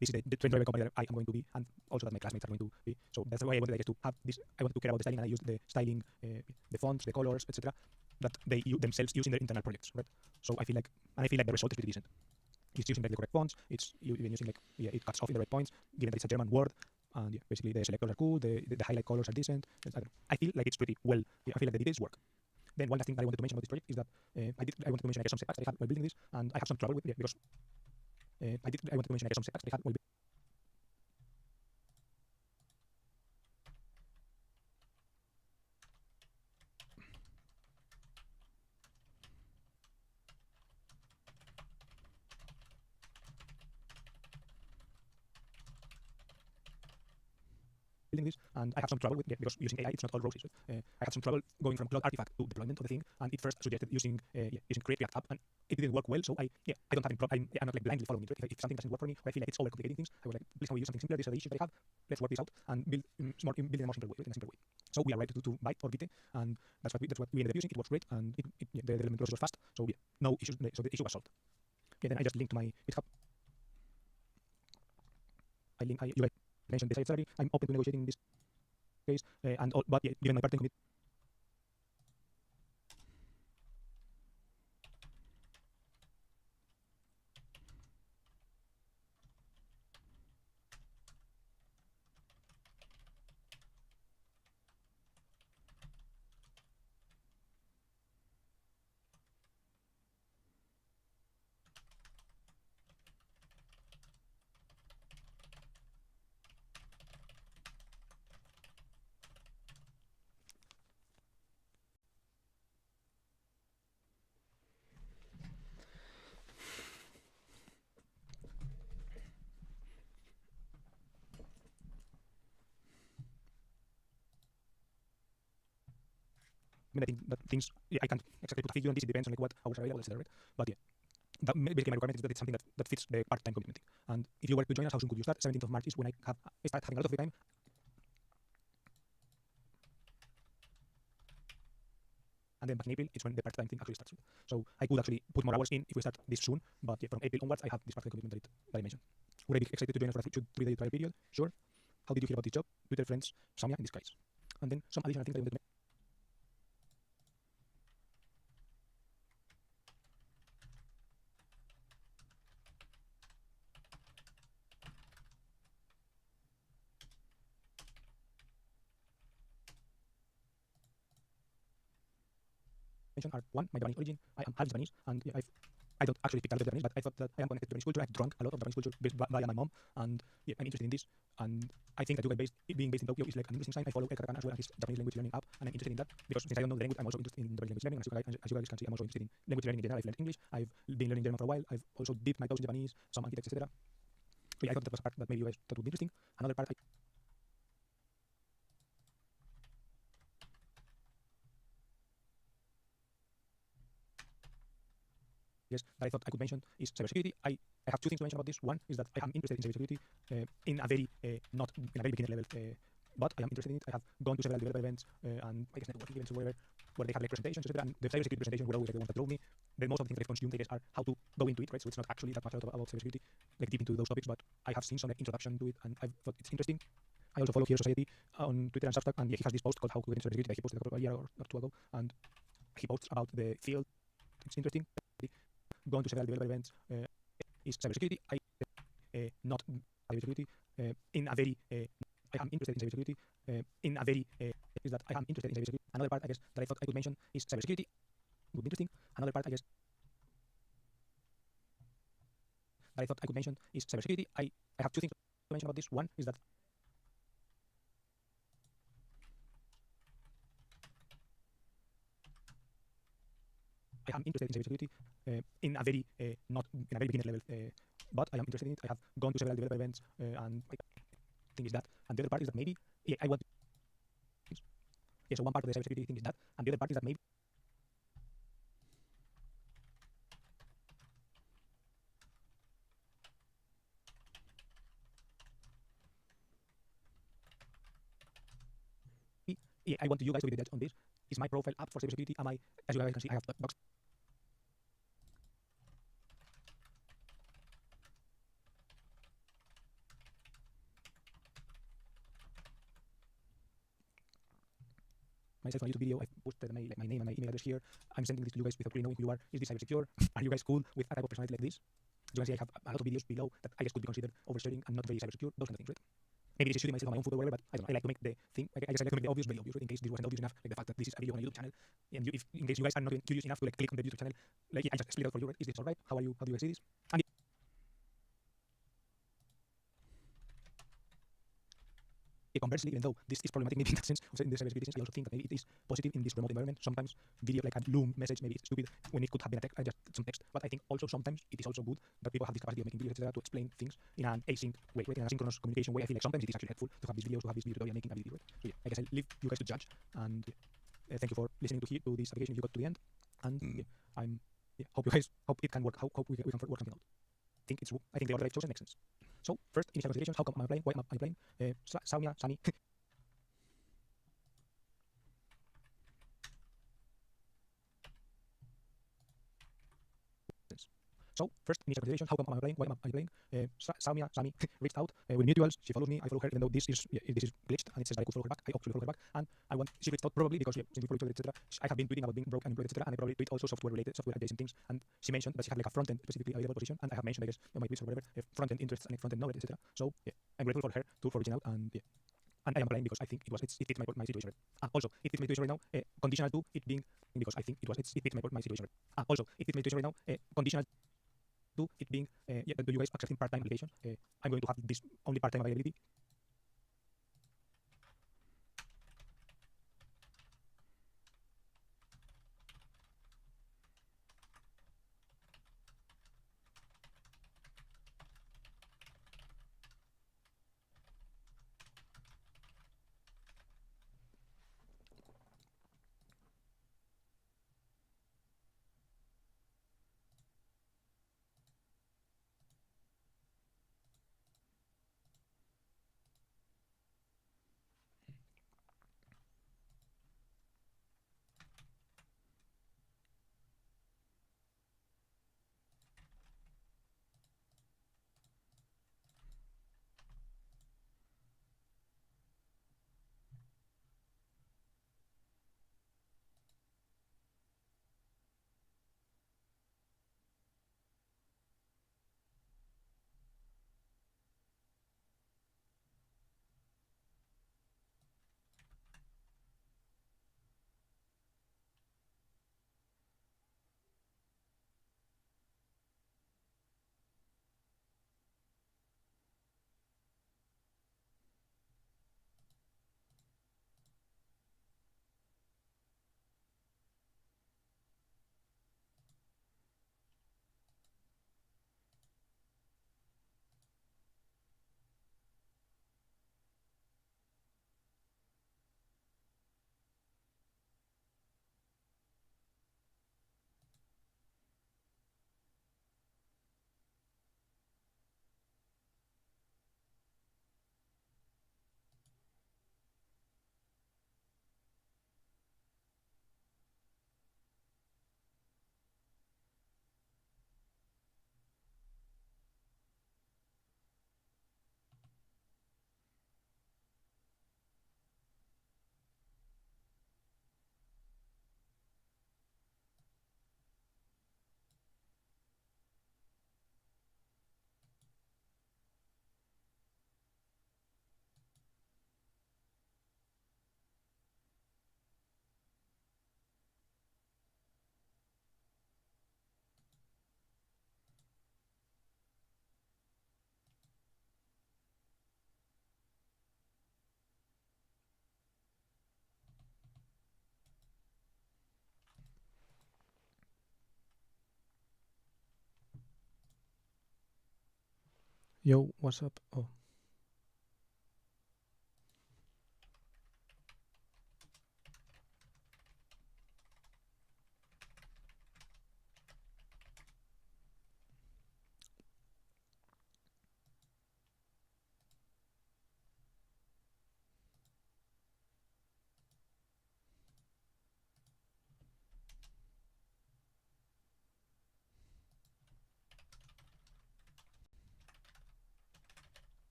This is the train driver company that I am going to be, and also that my classmates are going to be. So that's why I wanted, I guess, to have this. I wanted to care about the styling, and I used the styling, the fonts, the colors, etc. That they themselves use in their internal projects, right? So I feel like the result is pretty decent. It's using the correct fonts. It's even using it cuts off in the right points, given that it's a German word. And basically the selectors are cool. The highlight colors are decent. I feel like it's pretty well. I feel like the details work. Then one last thing that I wanted to mention about this project is that I wanted to mention some setbacks that I had while building this, and I have some trouble with it because I wanted to mention some setbacks that I had while building. Building this, and I have some trouble with it because using AI, it's not all roses. Right? I had some trouble going from Cloud Artifact to deployment of the thing, and it first suggested using Create React App, and it didn't work well. So I don't have any problem. I'm not like blindly following it. If something doesn't work for me, or I feel like it's overcomplicating things, I would like, please, can we use something simpler? These are the issues that I have. Let's work this out and build in a more simple way. So we are right to Byte or Vite, and that's what we ended up using. It works great, and the development process was fast. So yeah, no issues. So the issue was solved. Yeah, then I just linked to my GitHub. You guys mentioned the site salary. I'm open to negotiating this case, but yeah, given my part-time commit. I mean, I think that things, I can't exactly put a figure on this. It depends on like what hours are available, etc. Right? But yeah, that basically my requirement is that it's something that fits the part-time commitment. And if you were to join us, how soon could you start? 17th of March is when I start having a lot of free time. And then back in April, it's when the part-time thing actually starts. So I could actually put more hours in if we start this soon. But yeah, from April onwards, I have this part-time commitment that I mentioned. Would I be excited to join us for a 3-day trial period? Sure. How did you hear about this job? Twitter friends, Samia in disguise. And then some additional things that I wanted to mention are one, my Japanese origin. I am half Japanese, and yeah, I don't actually speak a lot of Japanese, but I thought that I am connected to Japanese culture. I've drunk a lot of Japanese culture via my mom, and yeah, I'm interested in this. And I think that being based in Tokyo is like an interesting sign. I follow Ekarakan as well as his Japanese language learning app, and I'm interested in that because since I don't know the language, I'm also interested in Japanese language learning. As you guys can see, I'm also interested in language learning in general. I've learned English. I've been learning German for a while. I've also dipped my toes in Japanese, some architects, etc. So yeah, I thought that was a part that maybe you guys thought would be interesting. Another part that I thought I could mention is cybersecurity. I have two things to mention about this. One is that I am interested in cybersecurity in a very not in a very beginner level, but I am interested in it. I have gone to several developer events and I guess networking events or whatever, where they have like presentations, etc. And the cybersecurity presentations were always like the ones that drove me. Then most of the things that I've consumed, I guess, are how to go into it, right? So it's not actually that much about cybersecurity, like deep into those topics, but I have seen some like introduction to it, and I thought it's interesting. I also follow Hero Society on Twitter and Substack, and yeah, he has this post called "How to Get into Cybersecurity" that he posted a year or two ago, and he posts about the field. It's interesting. Gone to several developer events. Is cybersecurity. I not cybersecurity in a very. I am interested in cybersecurity in a very. Is that I am interested in cybersecurity. Another part, I guess, that I thought I could mention is cybersecurity. Would be interesting. Another part, I guess, that I thought I could mention is cybersecurity. I have two things to mention about this. One is that I am interested in cybersecurity in a very not in a very beginner level, but I am interested in it. I have gone to several developer events, and my thing is that, and the other part is that maybe I want. Yeah, so one part of the cybersecurity thing is that, and the other part is that maybe I want you guys to be the judge on this. Is my profile up for cybersecurity? Am I, as you guys can see, I have box. Myself on a YouTube video. I've posted my name and my email address here. I'm sending this to you guys without really knowing who you are. Is this cyber secure? Are you guys cool with a type of personality like this? As you can see, I have a lot of videos below that I guess could be considered oversharing and not very cyber secure. Those kind of things, right? Maybe this is shooting myself on my own foot or whatever, but I don't know. I like to make the thing. I guess I like to make the obvious very obvious, right? In case this wasn't obvious enough, like the fact that this is a video on a YouTube channel, and you, if in case you guys are not curious enough to like click on the YouTube channel, like I just split it out for you. Right? Is this alright? How are you? How do you guys see this? And conversely, even though this is problematic maybe in that sense of in the cybersecurity sense, I also think that maybe it is positive in this remote environment. Sometimes video like a Loom message maybe it's stupid when it could have been a text, just some text. But I think also sometimes it is also good that people have this capacity of making videos, etc., to explain things in an async way, right? In an asynchronous communication way. I feel like sometimes it is actually helpful to have these videos, to have this video tutorial making ability, right? So yeah, I guess I'll leave you guys to judge. And thank you for listening to this application if you got to the end. And hope you guys hope it can work. Hope we can work something out. I think the order I've chosen makes sense. So first, initial considerations. How come am I playing? Why am I playing? Saumya, Sami. So first, initial considerations. How come am I playing? Why am I playing? Saumya, Sami reached out with mutuals. She follows me. I follow her, even though this is glitched and it says that I could follow her back. I actually follow her back, and she reached out probably because since we follow each other, etc. I have been tweeting about being broke, unemployed, etc. And I probably tweet also software adjacent things. And she mentioned that she had like a front end specifically available position, and I have mentioned, I guess, on my tweets or whatever, front end interests and front end knowledge, etc. So yeah, I'm grateful for her for reaching out, and yeah. And I am applying because I think it fits my situation. Right? Also, it fits my situation right now. Conditional to it being because I think it fits my situation. Right? Also, it fits my situation right now. Conditional to it being do you guys accepting part-time application? I'm going to have this only part-time availability. Yo, what's up? Oh.